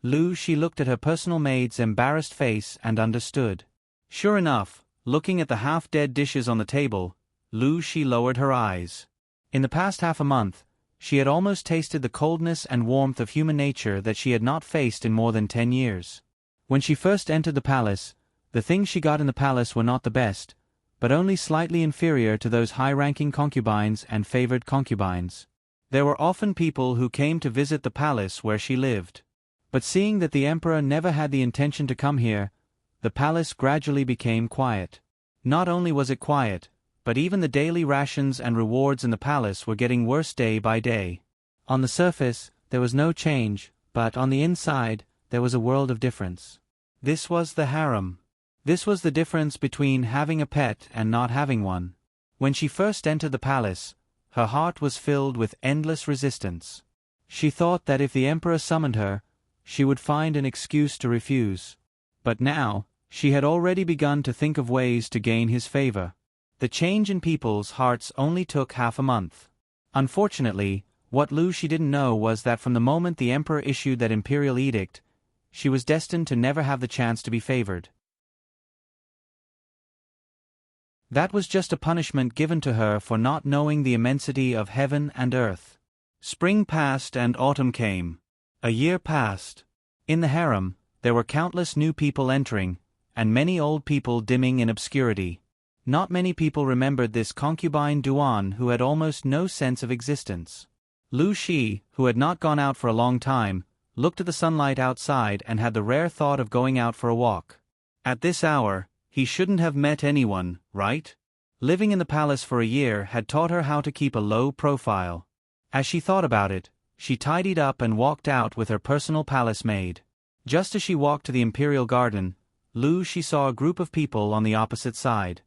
Lu," she looked at her personal maid's embarrassed face and understood. Sure enough, looking at the half-dead dishes on the table, Lu Shi lowered her eyes. In the past half a month, she had almost tasted the coldness and warmth of human nature that she had not faced in more than 10 years. When she first entered the palace, the things she got in the palace were not the best, but only slightly inferior to those high-ranking concubines and favored concubines. There were often people who came to visit the palace where she lived. But seeing that the emperor never had the intention to come here, the palace gradually became quiet. Not only was it quiet, but even the daily rations and rewards in the palace were getting worse day by day. On the surface, there was no change, but on the inside, there was a world of difference. This was the harem. This was the difference between having a pet and not having one. When she first entered the palace, her heart was filled with endless resistance. She thought that if the emperor summoned her, she would find an excuse to refuse. But now, she had already begun to think of ways to gain his favor. The change in people's hearts only took half a month. Unfortunately, what she didn't know was that from the moment the emperor issued that imperial edict, she was destined to never have the chance to be favored. That was just a punishment given to her for not knowing the immensity of heaven and earth. Spring passed and autumn came. A year passed. In the harem, there were countless new people entering, and many old people dimming in obscurity. Not many people remembered this concubine Duan who had almost no sense of existence. Lu Shi, who had not gone out for a long time, looked at the sunlight outside and had the rare thought of going out for a walk. At this hour, he shouldn't have met anyone, right? Living in the palace for a year had taught her how to keep a low profile. As she thought about it, she tidied up and walked out with her personal palace maid. Just as she walked to the imperial garden, she saw a group of people on the opposite side.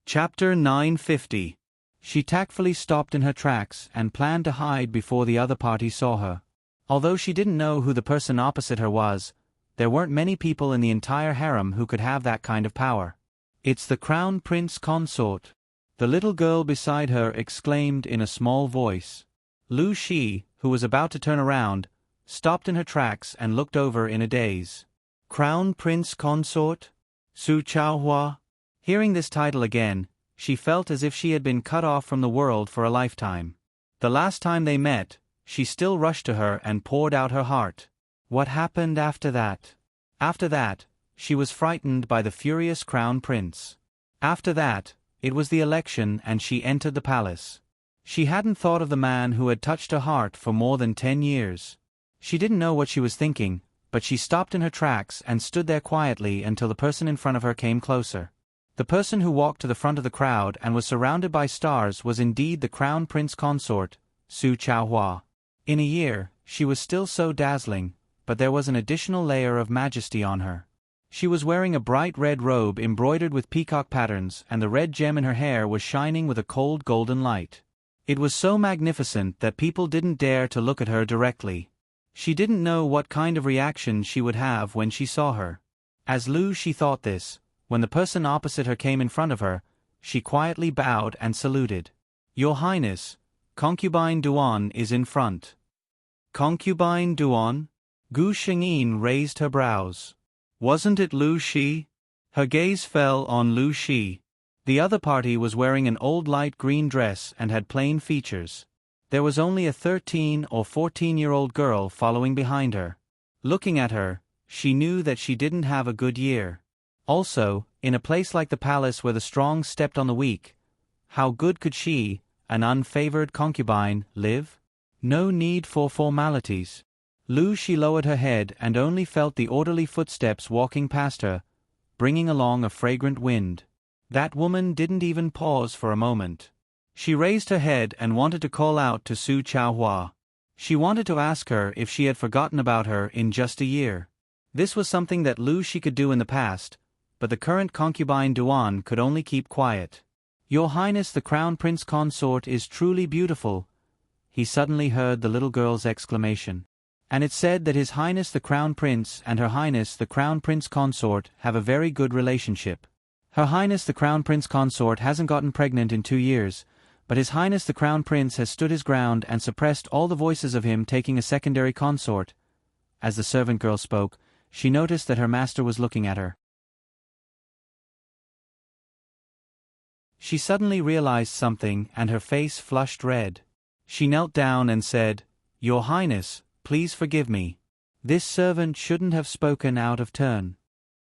Chapter 950. She tactfully stopped in her tracks and planned to hide before the other party saw her. Although she didn't know who the person opposite her was, there weren't many people in the entire harem who could have that kind of power. "It's the crown prince consort," the little girl beside her exclaimed in a small voice. Lu Shi, who was about to turn around, stopped in her tracks and looked over in a daze. Crown prince consort? Su Chaohua? Hearing this title again, she felt as if she had been cut off from the world for a lifetime. The last time they met, she still rushed to her and poured out her heart. What happened after that? After that, she was frightened by the furious crown prince. After that, it was the election and she entered the palace. She hadn't thought of the man who had touched her heart for more than 10 years. She didn't know what she was thinking, but she stopped in her tracks and stood there quietly until the person in front of her came closer. The person who walked to the front of the crowd and was surrounded by stars was indeed the crown prince consort, Su Chaohua. In a year, she was still so dazzling, but there was an additional layer of majesty on her. She was wearing a bright red robe embroidered with peacock patterns, and the red gem in her hair was shining with a cold golden light. It was so magnificent that people didn't dare to look at her directly. She didn't know what kind of reaction she would have when she saw her. As she thought this, when the person opposite her came in front of her, she quietly bowed and saluted. "Your Highness, concubine Duan is in front." Concubine Duan? Gu Shengyin raised her brows. Wasn't it Lu Shi? Her gaze fell on Lu Shi. The other party was wearing an old light green dress and had plain features. There was only a 13 or 14-year-old girl following behind her. Looking at her, she knew that she didn't have a good year. Also, in a place like the palace where the strong stepped on the weak, how good could she, an unfavored concubine, live? No need for formalities. She lowered her head and only felt the orderly footsteps walking past her, bringing along a fragrant wind. That woman didn't even pause for a moment. She raised her head and wanted to call out to Su Chaohua. She wanted to ask her if she had forgotten about her in just a year. This was something that she could do in the past, but the current concubine Duan could only keep quiet. "Your Highness the Crown Prince Consort is truly beautiful," he suddenly heard the little girl's exclamation. "And it's said that His Highness the Crown Prince and Her Highness the Crown Prince Consort have a very good relationship. Her Highness the Crown Prince Consort hasn't gotten pregnant in 2 years, but His Highness the Crown Prince has stood his ground and suppressed all the voices of him taking a secondary consort." As the servant girl spoke, she noticed that her master was looking at her. She suddenly realized something and her face flushed red. She knelt down and said, "Your Highness, please forgive me. This servant shouldn't have spoken out of turn."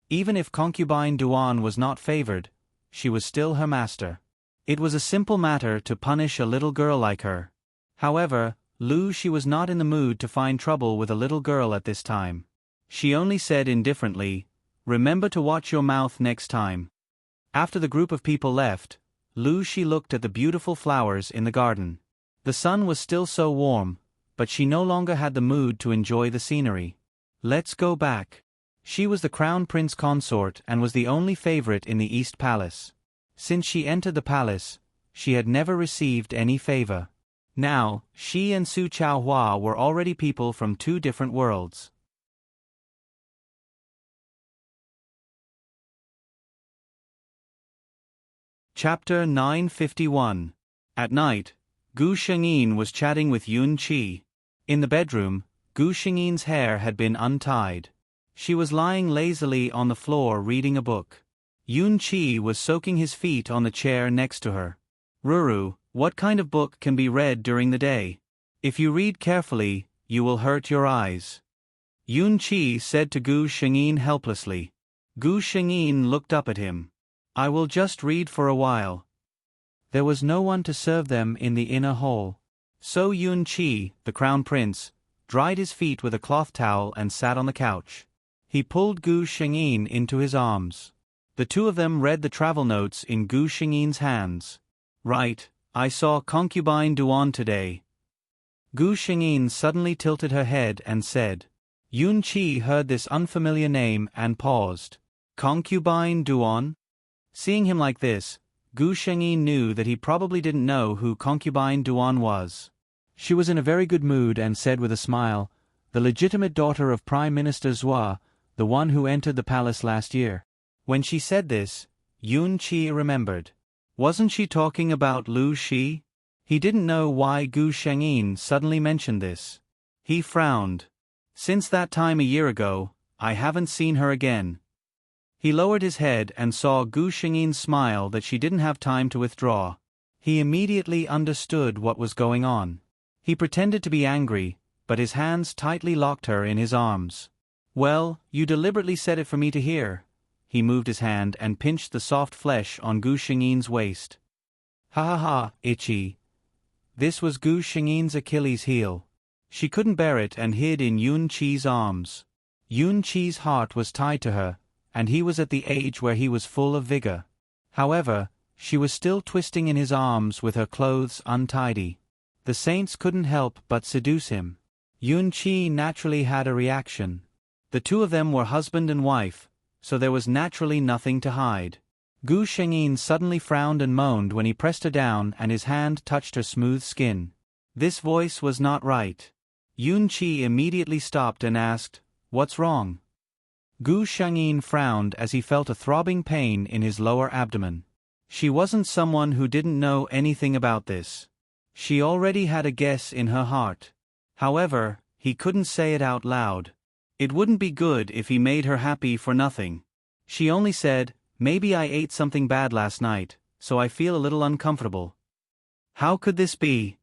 Even if concubine Duan was not favored, she was still her master. It was a simple matter to punish a little girl like her. However, she was not in the mood to find trouble with a little girl at this time. She only said indifferently, "Remember to watch your mouth next time." After the group of people left, Lu Shi looked at the beautiful flowers in the garden. The sun was still so warm, but she no longer had the mood to enjoy the scenery. Let's go back. She was the crown prince consort and was the only favorite in the East Palace. Since she entered the palace, she had never received any favor. Now, she and Su Chaohua were already people from two different worlds. Chapter 951. At night, Gu Shengyin was chatting with Yun Qi. In the bedroom, Gu Shengyin's hair had been untied. She was lying lazily on the floor reading a book. Yun Qi was soaking his feet on the chair next to her. Ruru, what kind of book can be read during the day? If you read carefully, you will hurt your eyes. Yun Qi said to Gu Shengyin helplessly. Gu Shengyin looked up at him. I will just read for a while. There was no one to serve them in the inner hall. So Yun Qi, the crown prince, dried his feet with a cloth towel and sat on the couch. He pulled Gu Shengyin into his arms. The two of them read the travel notes in Gu Shengyin's hands. Right, I saw concubine Duan today. Gu Shengyin suddenly tilted her head and said. Yun Qi heard this unfamiliar name and paused. Concubine Duan? Seeing him like this, Gu Shengyin knew that he probably didn't know who concubine Duan was. She was in a very good mood and said with a smile, the legitimate daughter of Prime Minister Zhua, the one who entered the palace last year. When she said this, Yun Qi remembered. Wasn't she talking about Lu Shi? He didn't know why Gu Shengyin suddenly mentioned this. He frowned. Since that time a year ago, I haven't seen her again. He lowered his head and saw Gu Shengyin's smile that she didn't have time to withdraw. He immediately understood what was going on. He pretended to be angry, but his hands tightly locked her in his arms. Well, you deliberately said it for me to hear. He moved his hand and pinched the soft flesh on Gu Shengyin's waist. Ha ha ha, itchy. This was Gu Shengyin's Achilles heel. She couldn't bear it and hid in Yun Qi's arms. Yun Qi's heart was tied to her, and he was at the age where he was full of vigor. However, she was still twisting in his arms with her clothes untidy. The saints couldn't help but seduce him. Yun Qi naturally had a reaction. The two of them were husband and wife, so there was naturally nothing to hide. Gu Shengyin suddenly frowned and moaned when he pressed her down and his hand touched her smooth skin. This voice was not right. Yun Qi immediately stopped and asked, "What's wrong?" Gu Shengyin frowned as he felt a throbbing pain in his lower abdomen. She wasn't someone who didn't know anything about this. She already had a guess in her heart. However, he couldn't say it out loud. It wouldn't be good if he made her happy for nothing. She only said, "Maybe I ate something bad last night, so I feel a little uncomfortable." How could this be?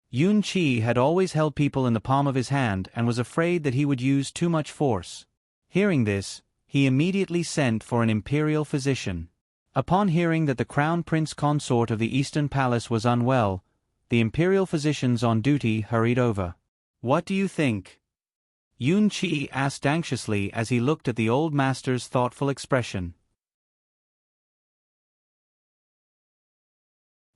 Yun Qi had always held people in the palm of his hand and was afraid that he would use too much force. Hearing this, he immediately sent for an imperial physician. Upon hearing that the crown prince consort of the Eastern Palace was unwell, the imperial physicians on duty hurried over. "What do you think?" Yun Qi asked anxiously as he looked at the old master's thoughtful expression.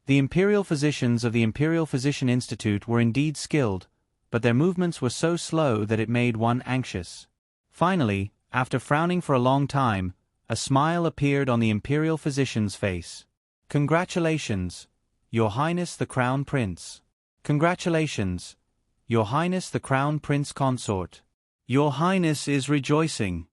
The imperial physicians of the Imperial Physician Institute were indeed skilled, but their movements were so slow that it made one anxious. Finally, after frowning for a long time, a smile appeared on the imperial physician's face. "Congratulations, Your Highness the Crown Prince. Congratulations, Your Highness the Crown Prince Consort. Your Highness is rejoicing."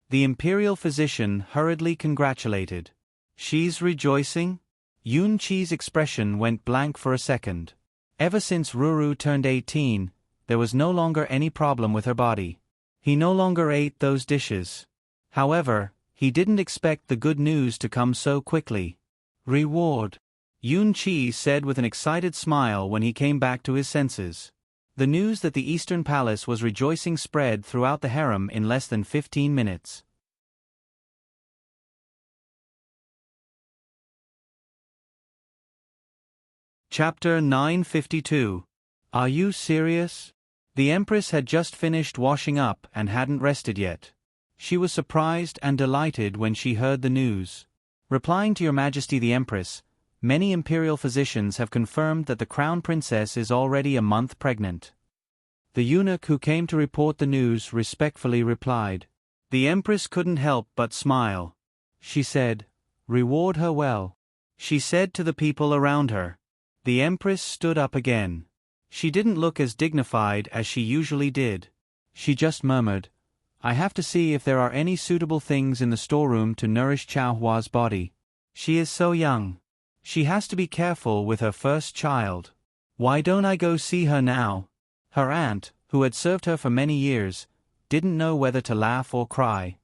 The imperial physician hurriedly congratulated. "She's rejoicing?" Yun Qi's expression went blank for a second. Ever since Ruru turned 18, there was no longer any problem with her body. He no longer ate those dishes. However, he didn't expect the good news to come so quickly. "Reward," Yun Qi said with an excited smile when he came back to his senses. The news that the Eastern Palace was rejoicing spread throughout the harem in less than 15 minutes. Chapter 952. Are you serious? The Empress had just finished washing up and hadn't rested yet. She was surprised and delighted when she heard the news. Replying to Your Majesty the Empress, many imperial physicians have confirmed that the crown princess is already a month pregnant. The eunuch who came to report the news respectfully replied. The Empress couldn't help but smile. She said, "Reward her well." She said to the people around her. The Empress stood up again. She didn't look as dignified as she usually did. She just murmured, "I have to see if there are any suitable things in the storeroom to nourish Chao Hua's body. She is so young. She has to be careful with her first child. Why don't I go see her now?" Her aunt, who had served her for many years, didn't know whether to laugh or cry.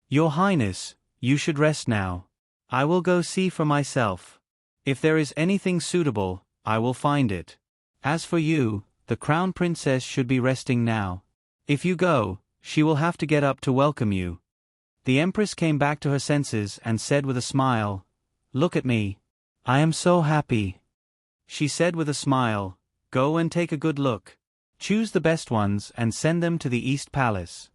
"Your Highness, you should rest now. I will go see for myself. If there is anything suitable, I will find it. As for you, the crown princess should be resting now. If you go, she will have to get up to welcome you." The Empress came back to her senses and said with a smile, "Look at me. I am so happy." She said with a smile, "Go and take a good look. Choose the best ones and send them to the East Palace."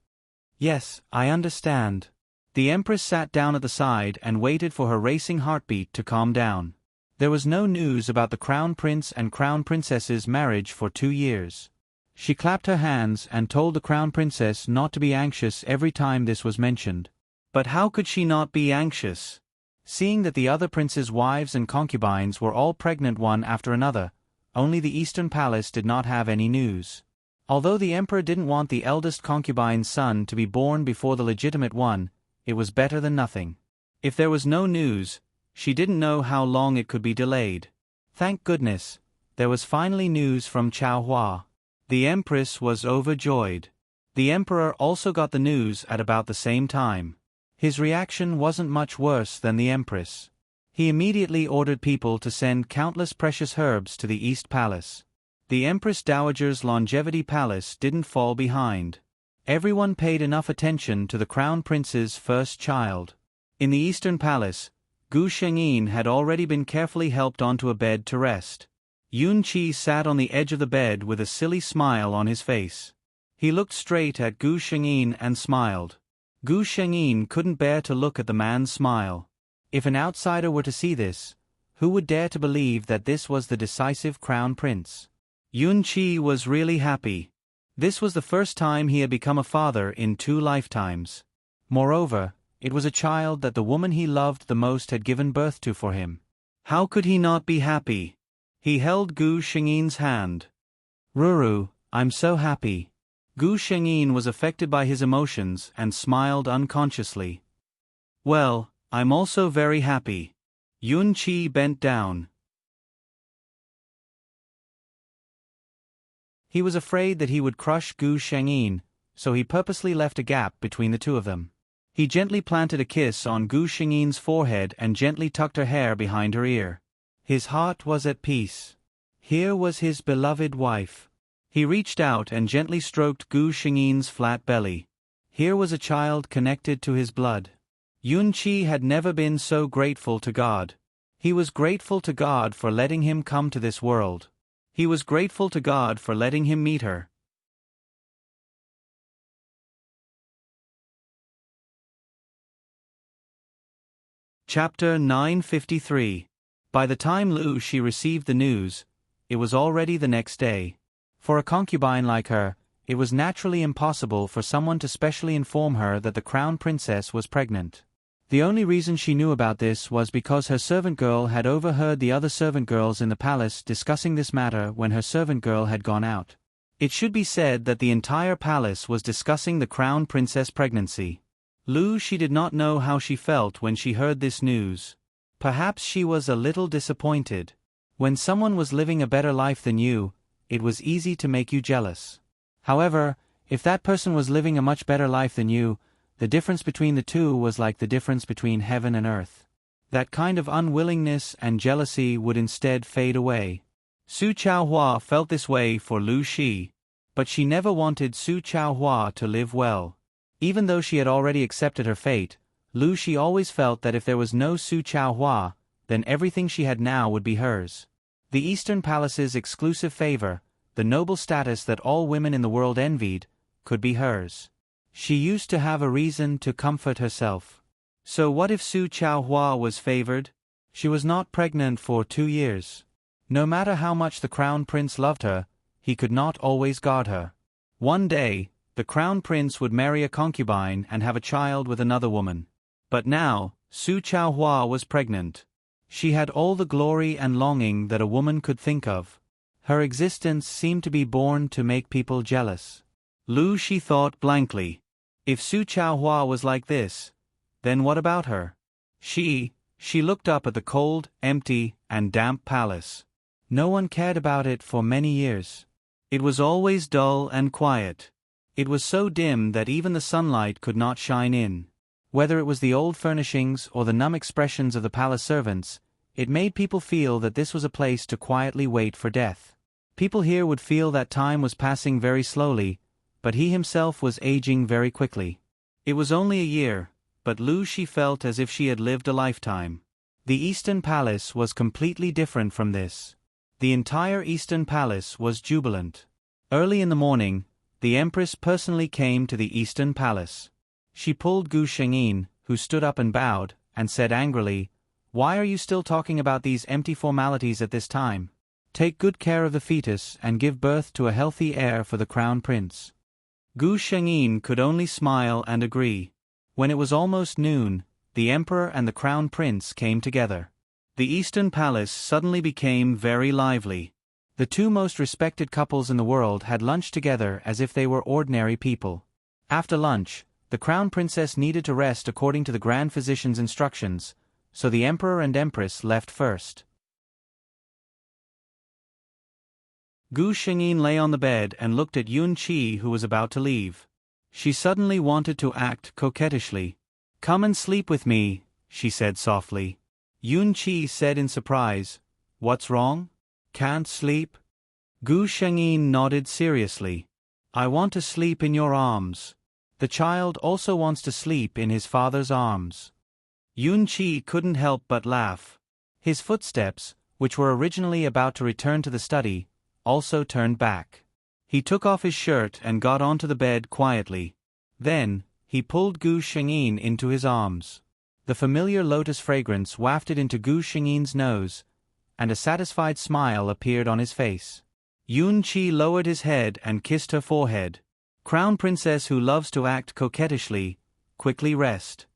"Yes, I understand." The Empress sat down at the side and waited for her racing heartbeat to calm down. There was no news about the Crown Prince and Crown Princess's marriage for 2 years. She clapped her hands and told the Crown Princess not to be anxious every time this was mentioned. But how could she not be anxious? Seeing that the other princes' wives and concubines were all pregnant one after another, only the Eastern Palace did not have any news. Although the Emperor didn't want the eldest concubine's son to be born before the legitimate one, it was better than nothing. If there was no news, she didn't know how long it could be delayed. Thank goodness, there was finally news from Chao Hua. The Empress was overjoyed. The Emperor also got the news at about the same time. His reaction wasn't much worse than the Empress. He immediately ordered people to send countless precious herbs to the East Palace. The Empress Dowager's longevity palace didn't fall behind. Everyone paid enough attention to the Crown Prince's first child. In the Eastern Palace, Gu Shengyin had already been carefully helped onto a bed to rest. Yun Qi sat on the edge of the bed with a silly smile on his face. He looked straight at Gu Shengyin and smiled. Gu Shengyin couldn't bear to look at the man's smile. If an outsider were to see this, who would dare to believe that this was the decisive Crown Prince? Yun Qi was really happy. This was the first time he had become a father in 2 lifetimes. Moreover, it was a child that the woman he loved the most had given birth to for him. How could he not be happy? He held Gu Shengyin's hand. "Ruru, I'm so happy." Gu Shengyin was affected by his emotions and smiled unconsciously. "Well, I'm also very happy." Yun Qi bent down. He was afraid that he would crush Gu Shengyin, so he purposely left a gap between the two of them. He gently planted a kiss on Gu Shengyin's forehead and gently tucked her hair behind her ear. His heart was at peace. Here was his beloved wife. He reached out and gently stroked Gu Shengyin's flat belly. Here was a child connected to his blood. Yun Qi had never been so grateful to God. He was grateful to God for letting him come to this world. He was grateful to God for letting him meet her. Chapter 953. By the time Lu Shi received the news, it was already the next day. For a concubine like her, it was naturally impossible for someone to specially inform her that the crown princess was pregnant. The only reason she knew about this was because her servant girl had overheard the other servant girls in the palace discussing this matter when her servant girl had gone out. It should be said that the entire palace was discussing the crown princess pregnancy. Lu Shi did not know how she felt when she heard this news. Perhaps she was a little disappointed. When someone was living a better life than you, it was easy to make you jealous. However, if that person was living a much better life than you, the difference between the two was like the difference between heaven and earth. That kind of unwillingness and jealousy would instead fade away. Su Chaohua felt this way for Lu Shi, but she never wanted Su Chaohua to live well. Even though she had already accepted her fate, Lu Shi always felt that if there was no Su Chaohua, then everything she had now would be hers. The Eastern Palace's exclusive favor, the noble status that all women in the world envied, could be hers. She used to have a reason to comfort herself. So what if Su Chaohua was favored? She was not pregnant for 2 years. No matter how much the crown prince loved her, he could not always guard her. One day, the crown prince would marry a concubine and have a child with another woman. But now, Su Chaohua was pregnant. She had all the glory and longing that a woman could think of. Her existence seemed to be born to make people jealous. Lu Shi thought blankly. If Su Chaohua was like this, then what about her? She looked up at the cold, empty, and damp palace. No one cared about it for many years. It was always dull and quiet. It was so dim that even the sunlight could not shine in. Whether it was the old furnishings or the numb expressions of the palace servants, it made people feel that this was a place to quietly wait for death. People here would feel that time was passing very slowly, but he himself was aging very quickly. It was only a year, but Lu Shi felt as if she had lived a lifetime. The Eastern Palace was completely different from this. The entire Eastern Palace was jubilant. Early in the morning, the Empress personally came to the Eastern Palace. She pulled Gu Shengyin, who stood up and bowed, and said angrily, "Why are you still talking about these empty formalities at this time? Take good care of the fetus and give birth to a healthy heir for the crown prince." Gu Shengyin could only smile and agree. When it was almost noon, the emperor and the crown prince came together. The Eastern Palace suddenly became very lively. The two most respected couples in the world had lunch together as if they were ordinary people. After lunch, the crown princess needed to rest according to the grand physician's instructions, so the emperor and empress left first. Gu Shengyin lay on the bed and looked at Yun Qi, who was about to leave. She suddenly wanted to act coquettishly. "Come and sleep with me," she said softly. Yun Qi said in surprise, "What's wrong? Can't sleep?" Gu Shengyin nodded seriously. "I want to sleep in your arms." The child also wants to sleep in his father's arms. Yun Qi couldn't help but laugh. His footsteps, which were originally about to return to the study, also turned back. He took off his shirt and got onto the bed quietly. Then, he pulled Gu Shengyin into his arms. The familiar lotus fragrance wafted into Gu Shengyin's nose, and a satisfied smile appeared on his face. Yun Qi lowered his head and kissed her forehead. Crown princess who loves to act coquettishly, quickly rest.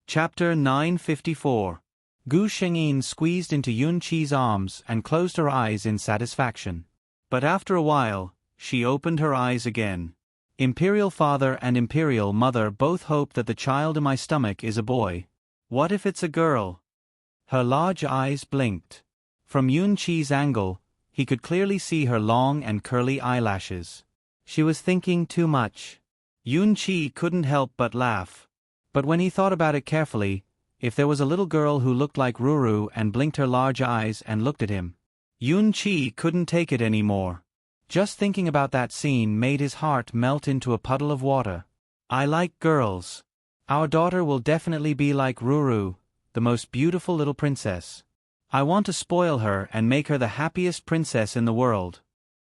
Chapter 954. Gu Shengyin squeezed into Yun Qi's arms and closed her eyes in satisfaction. But after a while, she opened her eyes again. "Imperial father and imperial mother both hope that the child in my stomach is a boy. What if it's a girl?" Her large eyes blinked. From Yun Qi's angle, he could clearly see her long and curly eyelashes. She was thinking too much. Yun Qi couldn't help but laugh. But when he thought about it carefully, if there was a little girl who looked like Ruru and blinked her large eyes and looked at him, Yun Qi couldn't take it anymore. Just thinking about that scene made his heart melt into a puddle of water. "I like girls. Our daughter will definitely be like Ruru, the most beautiful little princess. I want to spoil her and make her the happiest princess in the world."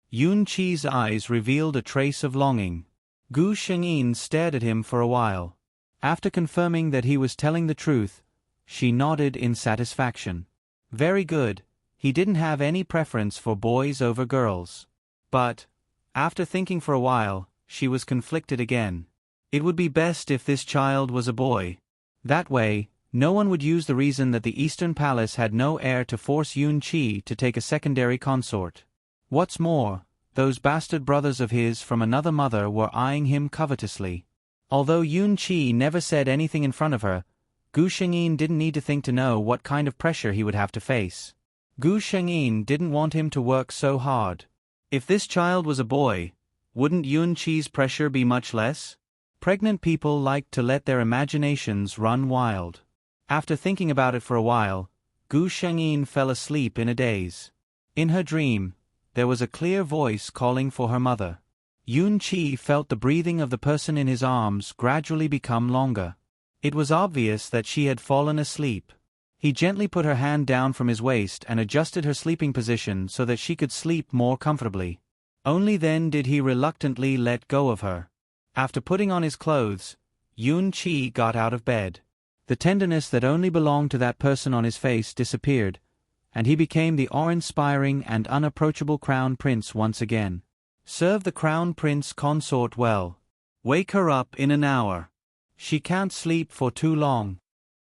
Yun Qi's eyes revealed a trace of longing. Gu Shengyin stared at him for a while. After confirming that he was telling the truth, she nodded in satisfaction. Very good, he didn't have any preference for boys over girls. But, after thinking for a while, she was conflicted again. It would be best if this child was a boy. That way, no one would use the reason that the Eastern Palace had no heir to force Yun Qi to take a secondary consort. What's more, those bastard brothers of his from another mother were eyeing him covetously. Although Yun Qi never said anything in front of her, Gu Shengyin didn't need to think to know what kind of pressure he would have to face. Gu Shengyin didn't want him to work so hard. If this child was a boy, wouldn't Yun Qi's pressure be much less? Pregnant people like to let their imaginations run wild. After thinking about it for a while, Gu Shengyin fell asleep in a daze. In her dream, there was a clear voice calling for her mother. Yun Qi felt the breathing of the person in his arms gradually become longer. It was obvious that she had fallen asleep. He gently put her hand down from his waist and adjusted her sleeping position so that she could sleep more comfortably. Only then did he reluctantly let go of her. After putting on his clothes, Yun Qi got out of bed. The tenderness that only belonged to that person on his face disappeared, and he became the awe-inspiring and unapproachable crown prince once again. Serve the crown prince consort well. Wake her up in an hour. She can't sleep for too long.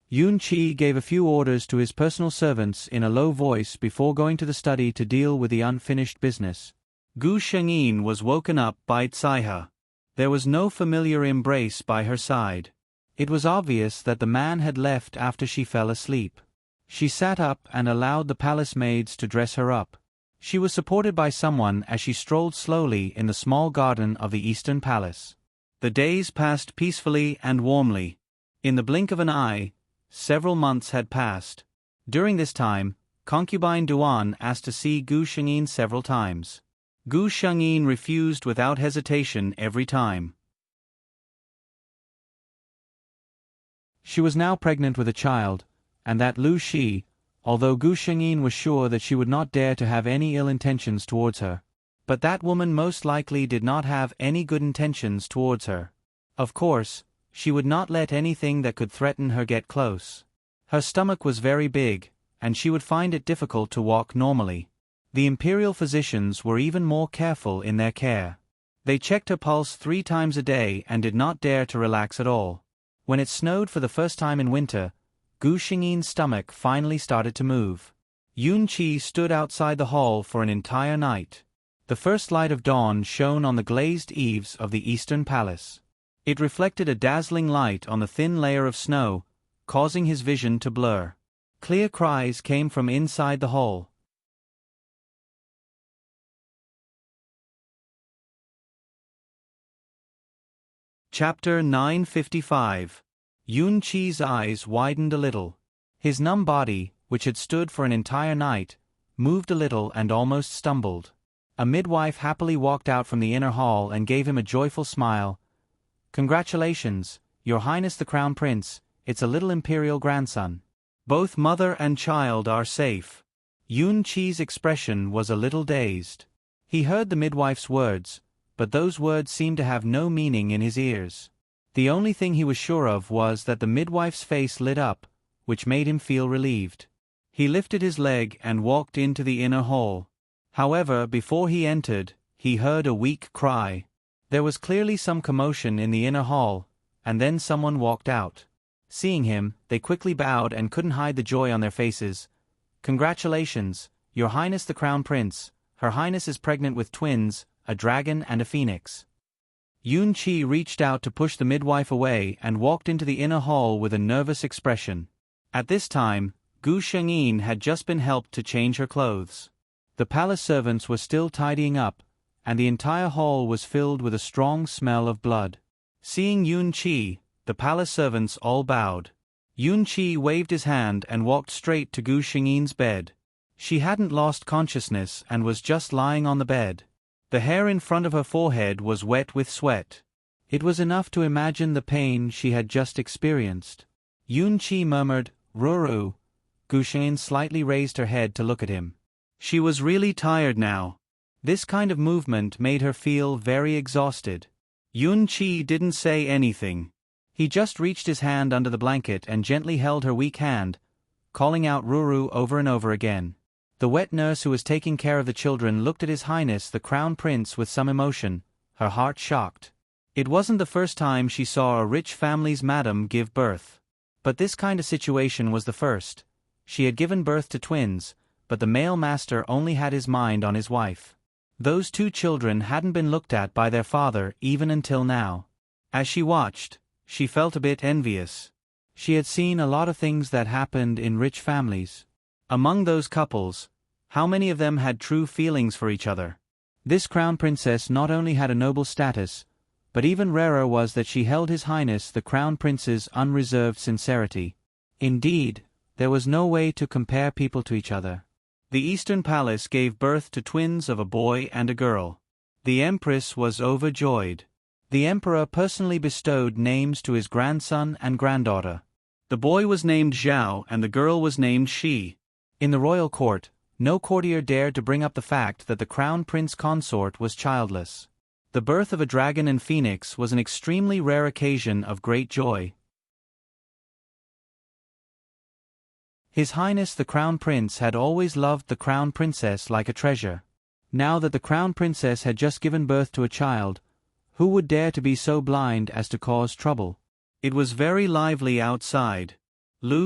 Yun Qi gave a few orders to his personal servants in a low voice before going to the study to deal with the unfinished business. Gu Shengyin was woken up by Caihe. There was no familiar embrace by her side. It was obvious that the man had left after she fell asleep. She sat up and allowed the palace maids to dress her up. She was supported by someone as she strolled slowly in the small garden of the Eastern Palace. The days passed peacefully and warmly. In the blink of an eye, several months had passed. During this time, concubine Duan asked to see Gu Shengyin several times. Gu Shengyin refused without hesitation every time. She was now pregnant with a child, and that Lu Shi, although Gu Shengyin was sure that she would not dare to have any ill intentions towards her. But that woman most likely did not have any good intentions towards her. Of course, she would not let anything that could threaten her get close. Her stomach was very big, and she would find it difficult to walk normally. The imperial physicians were even more careful in their care. They checked her pulse 3 times a day and did not dare to relax at all. When it snowed for the first time in winter, Gu Shengyin's stomach finally started to move. Yun Qi stood outside the hall for an entire night. The first light of dawn shone on the glazed eaves of the Eastern Palace. It reflected a dazzling light on the thin layer of snow, causing his vision to blur. Clear cries came from inside the hall. Chapter 955. Yun Qi's eyes widened a little. His numb body, which had stood for an entire night, moved a little and almost stumbled. A midwife happily walked out from the inner hall and gave him a joyful smile. "Congratulations, Your Highness the Crown Prince, it's a little imperial grandson. Both mother and child are safe." Yun Qi's expression was a little dazed. He heard the midwife's words, but those words seemed to have no meaning in his ears. The only thing he was sure of was that the midwife's face lit up, which made him feel relieved. He lifted his leg and walked into the inner hall. However, before he entered, he heard a weak cry. There was clearly some commotion in the inner hall, and then someone walked out. Seeing him, they quickly bowed and couldn't hide the joy on their faces. "Congratulations, Your Highness the Crown Prince. Her Highness is pregnant with twins, a dragon and a phoenix." Yun Qi reached out to push the midwife away and walked into the inner hall with a nervous expression. At this time, Gu Shengyin had just been helped to change her clothes. The palace servants were still tidying up, and the entire hall was filled with a strong smell of blood. Seeing Yun Qi, the palace servants all bowed. Yun Qi waved his hand and walked straight to Gu Shengyin's bed. She hadn't lost consciousness and was just lying on the bed. The hair in front of her forehead was wet with sweat. It was enough to imagine the pain she had just experienced. Yun Qi murmured, "Ruru." Gu Shengyin slightly raised her head to look at him. She was really tired now. This kind of movement made her feel very exhausted. Yun Qi didn't say anything. He just reached his hand under the blanket and gently held her weak hand, calling out Ruru over and over again. The wet nurse who was taking care of the children looked at His Highness the Crown Prince with some emotion, her heart shocked. It wasn't the first time she saw a rich family's madam give birth. But this kind of situation was the first. She had given birth to twins, but the male master only had his mind on his wife. Those 2 children hadn't been looked at by their father even until now. As she watched, she felt a bit envious. She had seen a lot of things that happened in rich families. Among those couples, how many of them had true feelings for each other? This crown princess not only had a noble status, but even rarer was that she held His Highness the Crown Prince's unreserved sincerity. Indeed, there was no way to compare people to each other. The Eastern Palace gave birth to twins of a boy and a girl. The Empress was overjoyed. The Emperor personally bestowed names to his grandson and granddaughter. The boy was named Zhao and the girl was named Shi. In the royal court, No courtier dared to bring up the fact that the crown prince consort was childless. The birth of a dragon and phoenix was an extremely rare occasion of great joy. His Highness the Crown Prince had always loved the Crown Princess like a treasure. Now that the Crown Princess had just given birth to a child, who would dare to be so blind as to cause trouble? It was very lively outside.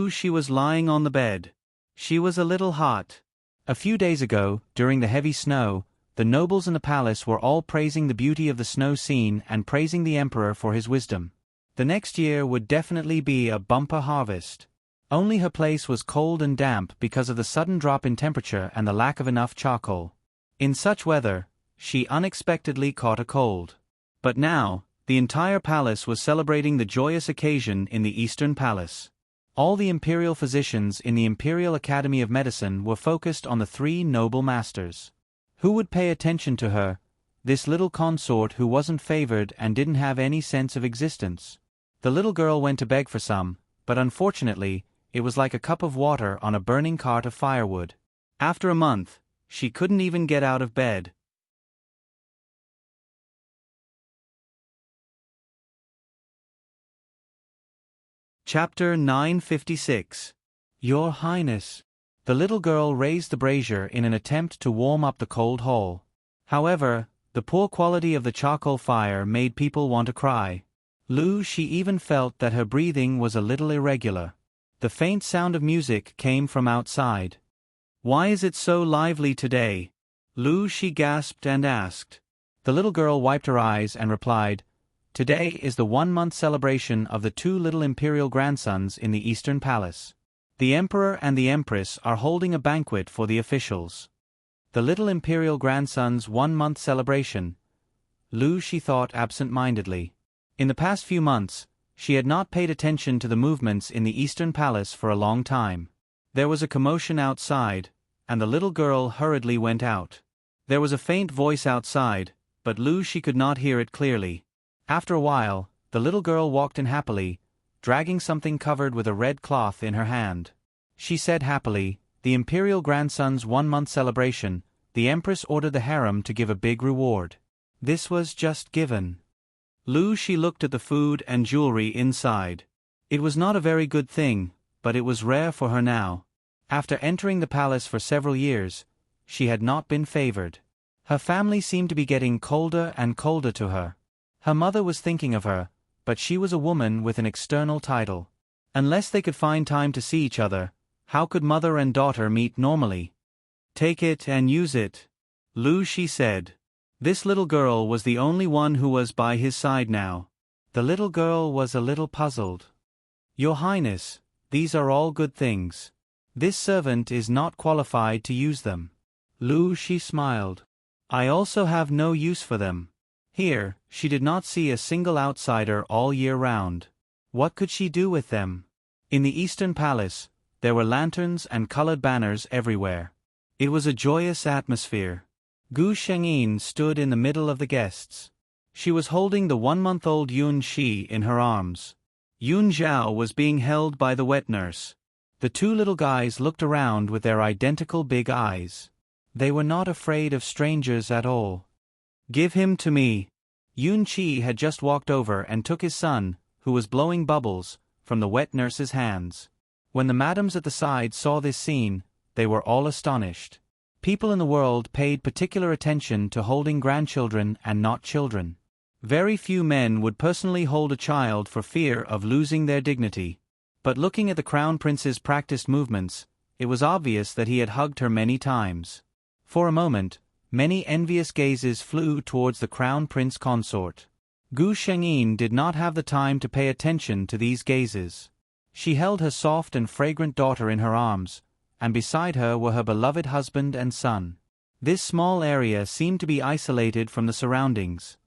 She was lying on the bed. She was a little hot. A few days ago, during the heavy snow, the nobles in the palace were all praising the beauty of the snow scene and praising the emperor for his wisdom. The next year would definitely be a bumper harvest. Only her place was cold and damp because of the sudden drop in temperature and the lack of enough charcoal. In such weather, she unexpectedly caught a cold. But now, the entire palace was celebrating the joyous occasion in the Eastern Palace. All the imperial physicians in the Imperial Academy of Medicine were focused on the three noble masters. Who would pay attention to her, this little consort who wasn't favored and didn't have any sense of existence? The little girl went to beg for some, but unfortunately, it was like a cup of water on a burning cart of firewood. After a month, she couldn't even get out of bed. Chapter 956. Your Highness. The little girl raised the brazier in an attempt to warm up the cold hall. However, the poor quality of the charcoal fire made people want to cry. She even felt that her breathing was a little irregular. The faint sound of music came from outside. Why is it so lively today? She gasped and asked. The little girl wiped her eyes and replied, Today is the 1-month celebration of the 2 little imperial grandsons in the Eastern Palace. The Emperor and the Empress are holding a banquet for the officials. The little imperial grandsons' 1-month celebration. She thought absent-mindedly. In the past few months, she had not paid attention to the movements in the Eastern Palace for a long time. There was a commotion outside, and the little girl hurriedly went out. There was a faint voice outside, but she could not hear it clearly. After a while, the little girl walked in happily, dragging something covered with a red cloth in her hand. She said happily, the imperial grandson's 1-month celebration, the Empress ordered the harem to give a big reward. This was just given. She looked at the food and jewelry inside. It was not a very good thing, but it was rare for her now. After entering the palace for several years, she had not been favored. Her family seemed to be getting colder and colder to her. Her mother was thinking of her, but she was a woman with an external title. Unless they could find time to see each other, how could mother and daughter meet normally? Take it and use it, she said. This little girl was the only one who was by his side now. The little girl was a little puzzled. Your Highness, these are all good things. This servant is not qualified to use them. She smiled. I also have no use for them. Here, she did not see a single outsider all year round. What could she do with them? In the Eastern Palace, there were lanterns and colored banners everywhere. It was a joyous atmosphere. Gu Shengyin stood in the middle of the guests. She was holding the 1-month-old Yun Shi in her arms. Yun Zhao was being held by the wet nurse. The 2 little guys looked around with their identical big eyes. They were not afraid of strangers at all. Give him to me. Yun Chi had just walked over and took his son, who was blowing bubbles, from the wet nurse's hands. When the madams at the side saw this scene, they were all astonished. People in the world paid particular attention to holding grandchildren and not children. Very few men would personally hold a child for fear of losing their dignity. But looking at the Crown Prince's practiced movements, it was obvious that he had hugged her many times. For a moment, many envious gazes flew towards the Crown Prince consort. Gu Shengyin did not have the time to pay attention to these gazes. She held her soft and fragrant daughter in her arms, and beside her were her beloved husband and son. This small area seemed to be isolated from the surroundings.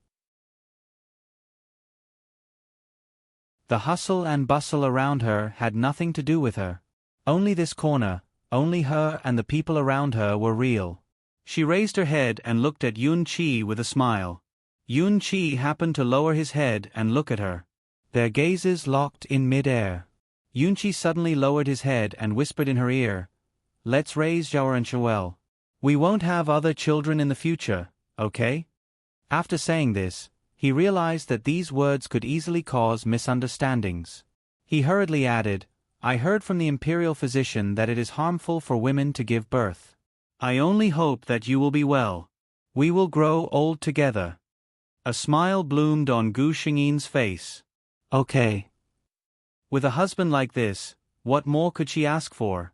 The hustle and bustle around her had nothing to do with her. Only this corner, only her and the people around her were real. She raised her head and looked at Yun Chi with a smile. Yun Chi happened to lower his head and look at her. Their gazes locked in mid-air. Yun Chi suddenly lowered his head and whispered in her ear, "Let's raise Zhao and Shawel." We won't have other children in the future, okay? After saying this, he realized that these words could easily cause misunderstandings. He hurriedly added, I heard from the imperial physician that it is harmful for women to give birth. I only hope that you will be well. We will grow old together. A smile bloomed on Gu Shengyin's face. Okay. With a husband like this, what more could she ask for?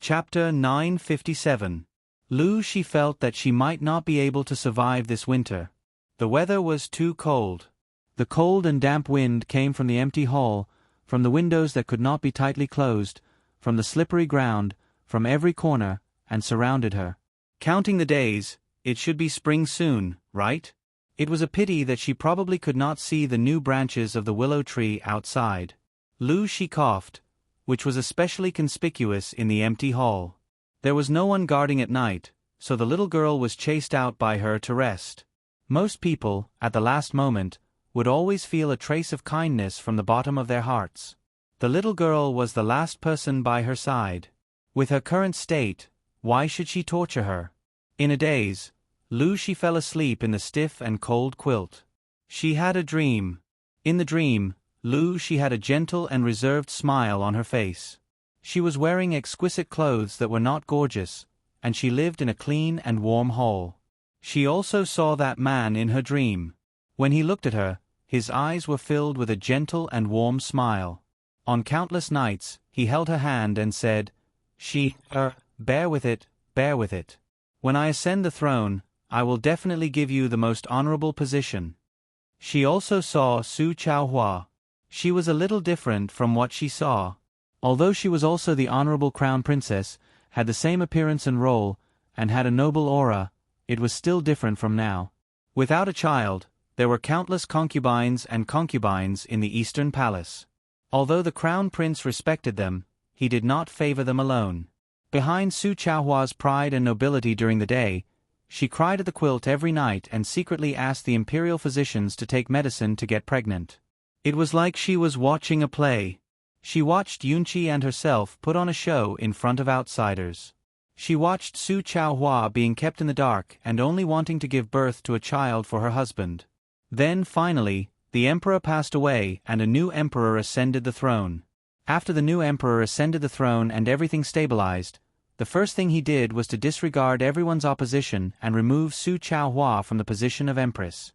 Chapter 957. Lu She felt that she might not be able to survive this winter. The weather was too cold. The cold and damp wind came from the empty hall, from the windows that could not be tightly closed, from the slippery ground, from every corner, and surrounded her. Counting the days, it should be spring soon, right? It was a pity that she probably could not see the new branches of the willow tree outside. Lu She coughed, which was especially conspicuous in the empty hall. There was no one guarding at night, so the little girl was chased out by her to rest. Most people, at the last moment, would always feel a trace of kindness from the bottom of their hearts. The little girl was the last person by her side. With her current state, why should she torture her? In a daze, Lu She fell asleep in the stiff and cold quilt. She had a dream. In the dream, Lu She had a gentle and reserved smile on her face. She was wearing exquisite clothes that were not gorgeous, and she lived in a clean and warm hall. She also saw that man in her dream. When he looked at her, his eyes were filled with a gentle and warm smile. On countless nights, he held her hand and said, bear with it, bear with it. When I ascend the throne, I will definitely give you the most honorable position. She also saw Su Chaohua. She was a little different from what she saw. Although she was also the honorable crown princess, had the same appearance and role, and had a noble aura, it was still different from now. Without a child, there were countless concubines in the Eastern Palace. Although the crown prince respected them, he did not favor them alone. Behind Su Chaohua's pride and nobility during the day, she cried at the quilt every night and secretly asked the imperial physicians to take medicine to get pregnant. It was like she was watching a play. She watched Yunqi and herself put on a show in front of outsiders. She watched Su Chaohua being kept in the dark and only wanting to give birth to a child for her husband. Then, finally, the emperor passed away and a new emperor ascended the throne. After the new emperor ascended the throne and everything stabilized, the first thing he did was to disregard everyone's opposition and remove Su Chaohua from the position of empress.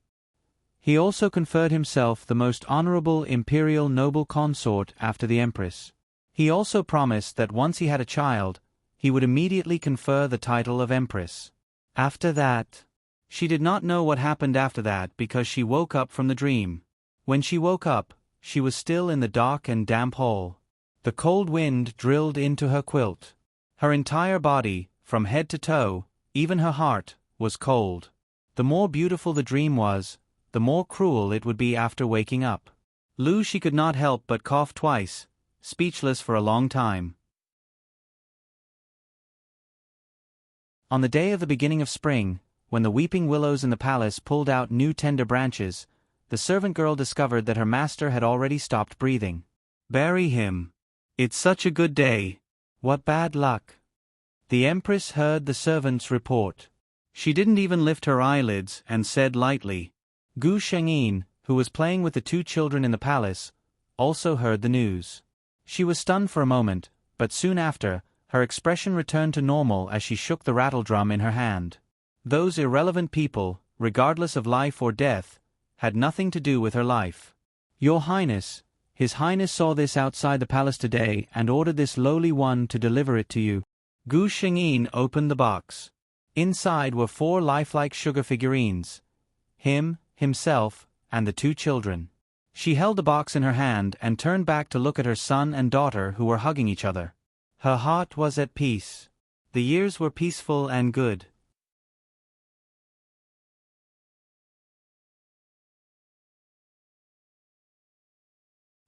He also conferred himself the most honorable imperial noble consort after the empress. He also promised that once he had a child, he would immediately confer the title of empress. After that, she did not know what happened after that because she woke up from the dream. When she woke up, she was still in the dark and damp hall. The cold wind drilled into her quilt. Her entire body, from head to toe, even her heart, was cold. The more beautiful the dream was, the more cruel it would be after waking up. Lu She could not help but cough twice, speechless for a long time. On the day of the beginning of spring, when the weeping willows in the palace pulled out new tender branches, the servant girl discovered that her master had already stopped breathing. Bury him. It's such a good day. What bad luck. The empress heard the servant's report. She didn't even lift her eyelids and said lightly. Gu Shengyin, who was playing with the two children in the palace, also heard the news. She was stunned for a moment, but soon after, her expression returned to normal as she shook the rattledrum in her hand. Those irrelevant people, regardless of life or death, had nothing to do with her life. Your Highness, His Highness saw this outside the palace today and ordered this lowly one to deliver it to you. Gu Shengyin opened the box. Inside were 4 lifelike sugar figurines. Him, himself, and the 2 children. She held the box in her hand and turned back to look at her son and daughter who were hugging each other. Her heart was at peace. The years were peaceful and good.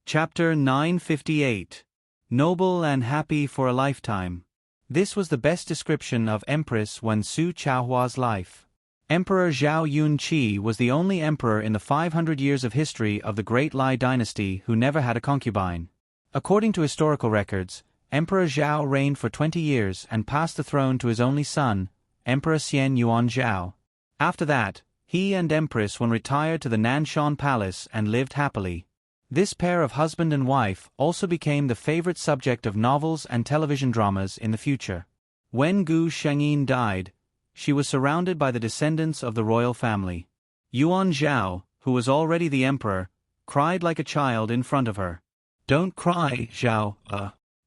Chapter 958. Noble and happy for a lifetime. This was the best description of Empress Wen Su Chaohua's life. Emperor Zhao Yunqi was the only emperor in the 500 years of history of the Great Lai dynasty who never had a concubine. According to historical records, Emperor Zhao reigned for 20 years and passed the throne to his only son, Emperor Xian Yuan Zhao. After that, he and Empress Wen retired to the Nanshan Palace and lived happily. This pair of husband and wife also became the favorite subject of novels and television dramas in the future. When Gu Shengyin died, she was surrounded by the descendants of the royal family. Yuan Zhao, who was already the emperor, cried like a child in front of her. "Don't cry, Zhao.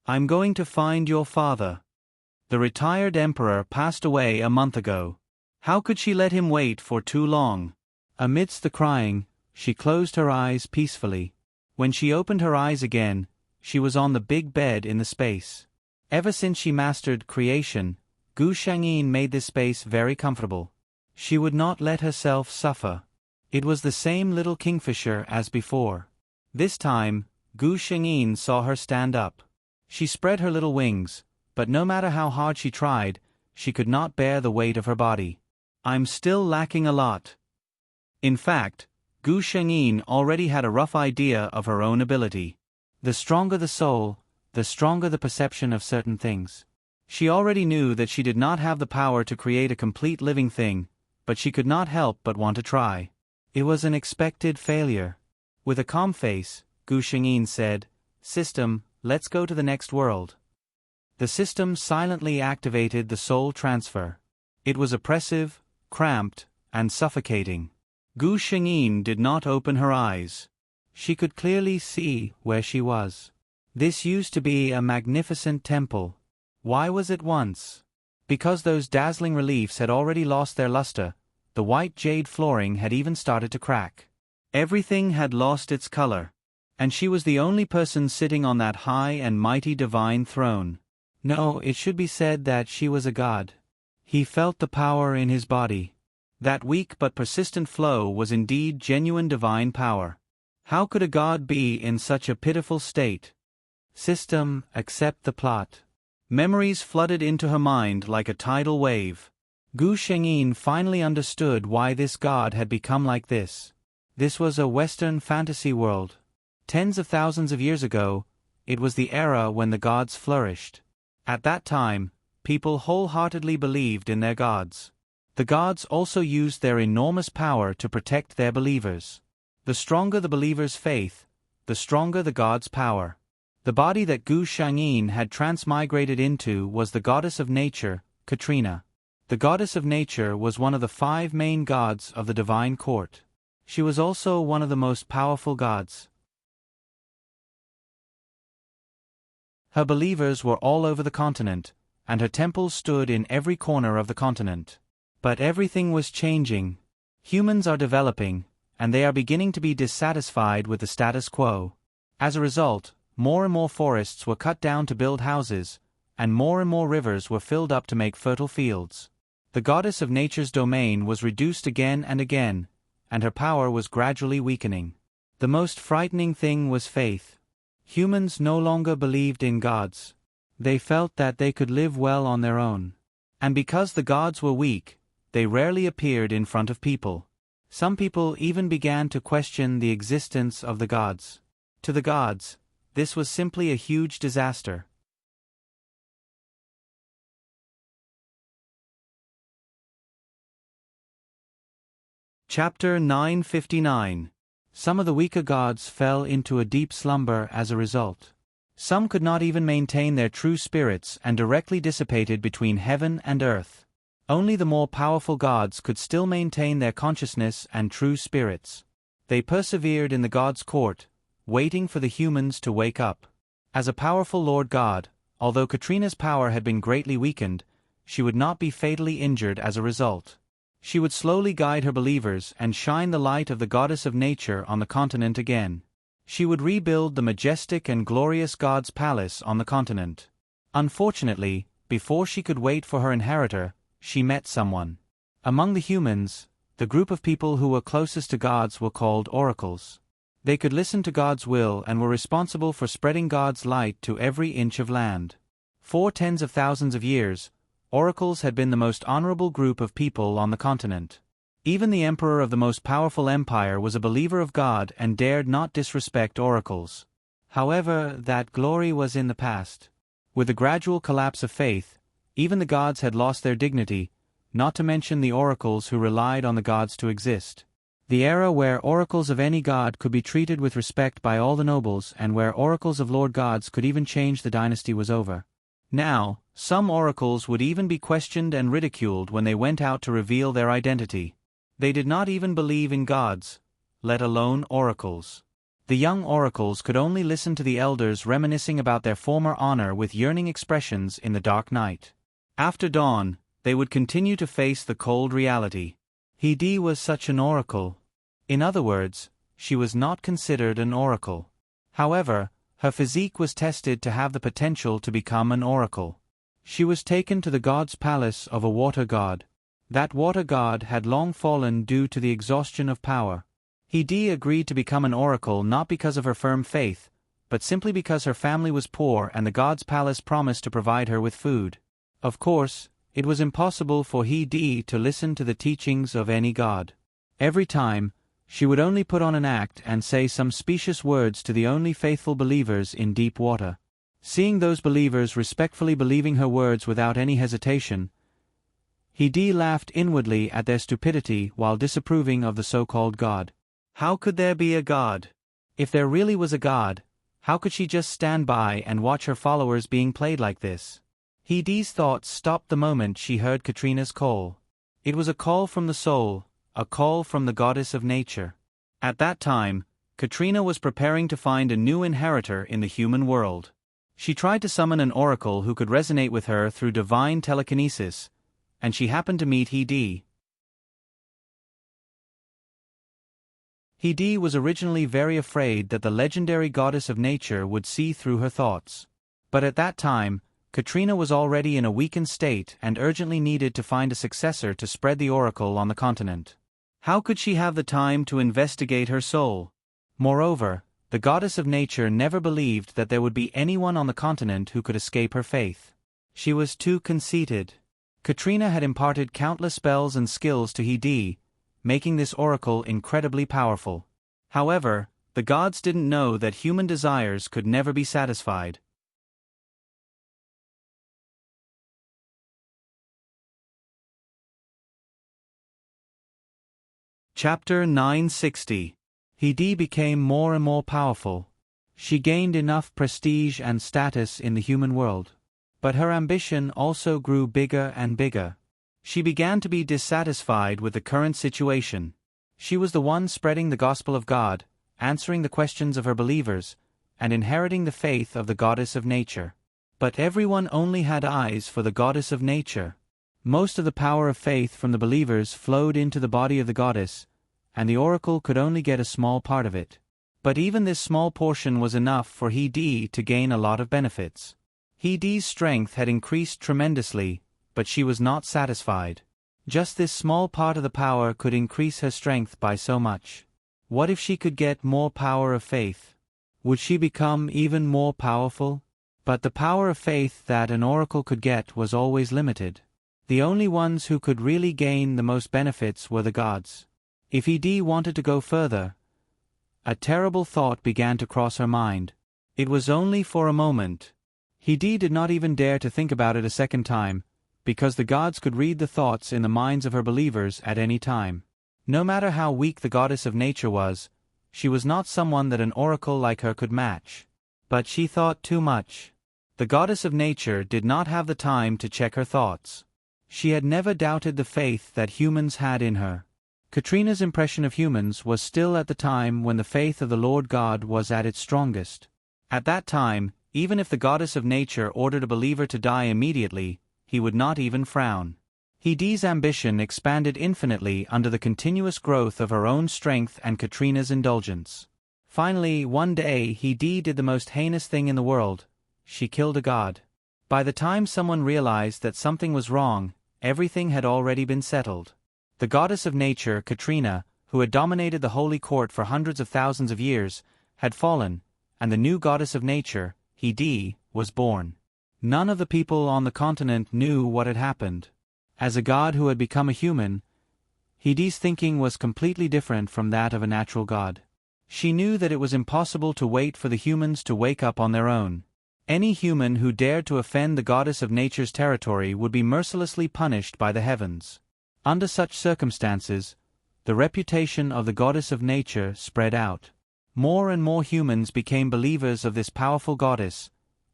I'm going to find your father. The retired emperor passed away a month ago. How could she let him wait for too long?" Amidst the crying, she closed her eyes peacefully. When she opened her eyes again, she was on the big bed in the space. Ever since she mastered creation, Gu Shengyin made this space very comfortable. She would not let herself suffer. It was the same little kingfisher as before. This time, Gu Shengyin saw her stand up. She spread her little wings, but no matter how hard she tried, she could not bear the weight of her body. "I'm still lacking a lot." In fact, Gu Shengyin already had a rough idea of her own ability. The stronger the soul, the stronger the perception of certain things. She already knew that she did not have the power to create a complete living thing, but she could not help but want to try. It was an expected failure. With a calm face, Gu Shengyin said, "System, let's go to the next world." The system silently activated the soul transfer. It was oppressive, cramped, and suffocating. Gu Shengyin did not open her eyes. She could clearly see where she was. This used to be a magnificent temple. Why was it once? Because those dazzling reliefs had already lost their luster, the white jade flooring had even started to crack. Everything had lost its color. And she was the only person sitting on that high and mighty divine throne. No, it should be said that she was a god. He felt the power in his body. That weak but persistent flow was indeed genuine divine power. How could a god be in such a pitiful state? System, accept the plot. Memories flooded into her mind like a tidal wave. Gu Shengyin finally understood why this god had become like this. This was a Western fantasy world. Tens of thousands of years ago, it was the era when the gods flourished. At that time, people wholeheartedly believed in their gods. The gods also used their enormous power to protect their believers. The stronger the believer's faith, the stronger the god's power. The body that Gu Shengyin had transmigrated into was the goddess of nature, Katrina. The goddess of nature was one of the 5 main gods of the divine court. She was also one of the most powerful gods. Her believers were all over the continent, and her temples stood in every corner of the continent. But everything was changing. Humans are developing, and they are beginning to be dissatisfied with the status quo. As a result, more and more forests were cut down to build houses, and more rivers were filled up to make fertile fields. The goddess of nature's domain was reduced again and again, and her power was gradually weakening. The most frightening thing was faith. Humans no longer believed in gods. They felt that they could live well on their own. And because the gods were weak, they rarely appeared in front of people. Some people even began to question the existence of the gods. To the gods, this was simply a huge disaster. Chapter 959. Some of the weaker gods fell into a deep slumber as a result. Some could not even maintain their true spirits and directly dissipated between heaven and earth. Only the more powerful gods could still maintain their consciousness and true spirits. They persevered in the god's court, waiting for the humans to wake up. As a powerful Lord God, although Katrina's power had been greatly weakened, she would not be fatally injured as a result. She would slowly guide her believers and shine the light of the goddess of nature on the continent again. She would rebuild the majestic and glorious god's palace on the continent. Unfortunately, before she could wait for her inheritor, she met someone. Among the humans, the group of people who were closest to gods were called oracles. They could listen to God's will and were responsible for spreading God's light to every inch of land. For tens of thousands of years, oracles had been the most honorable group of people on the continent. Even the emperor of the most powerful empire was a believer of God and dared not disrespect oracles. However, that glory was in the past. With the gradual collapse of faith, even the gods had lost their dignity, not to mention the oracles who relied on the gods to exist. The era where oracles of any god could be treated with respect by all the nobles and where oracles of lord gods could even change the dynasty was over. Now, some oracles would even be questioned and ridiculed when they went out to reveal their identity. They did not even believe in gods, let alone oracles. The young oracles could only listen to the elders reminiscing about their former honor with yearning expressions in the dark night. After dawn, they would continue to face the cold reality. Hedi was such an oracle. In other words, she was not considered an oracle. However, her physique was tested to have the potential to become an oracle. She was taken to the god's palace of a water god. That water god had long fallen due to the exhaustion of power. Hedi agreed to become an oracle not because of her firm faith, but simply because her family was poor and the god's palace promised to provide her with food. Of course, it was impossible for Hedi to listen to the teachings of any god. Every time, she would only put on an act and say some specious words to the only faithful believers in deep water. Seeing those believers respectfully believing her words without any hesitation, Hedi laughed inwardly at their stupidity while disapproving of the so-called God. How could there be a God? If there really was a God, how could she just stand by and watch her followers being played like this? Hedi's thoughts stopped the moment she heard Katrina's call. It was a call from the soul, a call from the goddess of nature. At that time, Katrina was preparing to find a new inheritor in the human world. She tried to summon an oracle who could resonate with her through divine telekinesis, and she happened to meet Hedi. Hedi was originally very afraid that the legendary goddess of nature would see through her thoughts. But at that time, Katrina was already in a weakened state and urgently needed to find a successor to spread the oracle on the continent. How could she have the time to investigate her soul? Moreover, the goddess of nature never believed that there would be anyone on the continent who could escape her faith. She was too conceited. Katrina had imparted countless spells and skills to Hedi, making this oracle incredibly powerful. However, the gods didn't know that human desires could never be satisfied. Chapter 960. Hedi became more and more powerful. She gained enough prestige and status in the human world. But her ambition also grew bigger and bigger. She began to be dissatisfied with the current situation. She was the one spreading the gospel of God, answering the questions of her believers, and inheriting the faith of the goddess of nature. But everyone only had eyes for the goddess of nature. Most of the power of faith from the believers flowed into the body of the goddess, and the oracle could only get a small part of it. But even this small portion was enough for Hedi to gain a lot of benefits. Hedi's strength had increased tremendously, but she was not satisfied. Just this small part of the power could increase her strength by so much. What if she could get more power of faith? Would she become even more powerful? But the power of faith that an oracle could get was always limited. The only ones who could really gain the most benefits were the gods. If Hedi wanted to go further, a terrible thought began to cross her mind. It was only for a moment. Hedi did not even dare to think about it a second time, because the gods could read the thoughts in the minds of her believers at any time. No matter how weak the goddess of nature was, she was not someone that an oracle like her could match. But she thought too much. The goddess of nature did not have the time to check her thoughts. She had never doubted the faith that humans had in her. Katrina's impression of humans was still at the time when the faith of the Lord God was at its strongest. At that time, even if the goddess of nature ordered a believer to die immediately, he would not even frown. Hedi's ambition expanded infinitely under the continuous growth of her own strength and Katrina's indulgence. Finally, one day Hedi did the most heinous thing in the world. She killed a god. By the time someone realized that something was wrong, everything had already been settled. The goddess of nature, Katrina, who had dominated the holy court for hundreds of thousands of years, had fallen, and the new goddess of nature, Hedi, was born. None of the people on the continent knew what had happened. As a god who had become a human, Hede's thinking was completely different from that of a natural god. She knew that it was impossible to wait for the humans to wake up on their own. Any human who dared to offend the goddess of nature's territory would be mercilessly punished by the heavens. Under such circumstances, the reputation of the goddess of nature spread out. More and more humans became believers of this powerful goddess,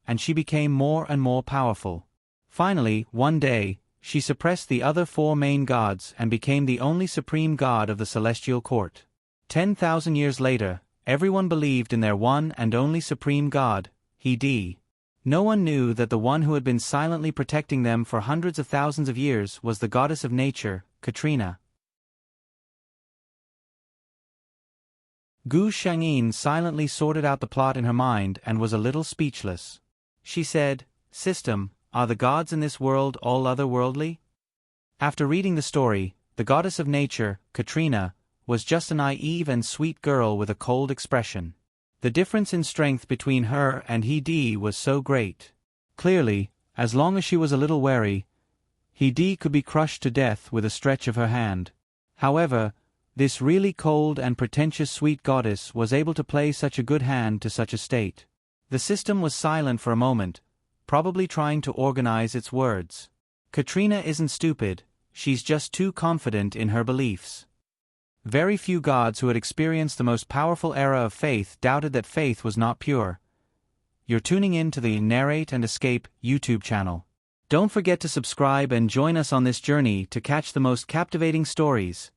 and she became more and more powerful. Finally, one day, she suppressed the other 4 main gods and became the only supreme god of the celestial court. 10,000 years later, everyone believed in their one and only supreme god, Hede. No one knew that the one who had been silently protecting them for hundreds of thousands of years was the goddess of nature, Katrina. Gu Shangyin silently sorted out the plot in her mind and was a little speechless. She said, "System, are the gods in this world all otherworldly?" After reading the story, the goddess of nature, Katrina, was just a naive and sweet girl with a cold expression. The difference in strength between her and Hede was so great. Clearly, as long as she was a little wary, Hede could be crushed to death with a stretch of her hand. However, this really cold and pretentious sweet goddess was able to play such a good hand to such a state. The system was silent for a moment, probably trying to organize its words. Katrina isn't stupid, she's just too confident in her beliefs. Very few gods who had experienced the most powerful era of faith doubted that faith was not pure. You're tuning in to the Narrate and Escape YouTube channel. Don't forget to subscribe and join us on this journey to catch the most captivating stories.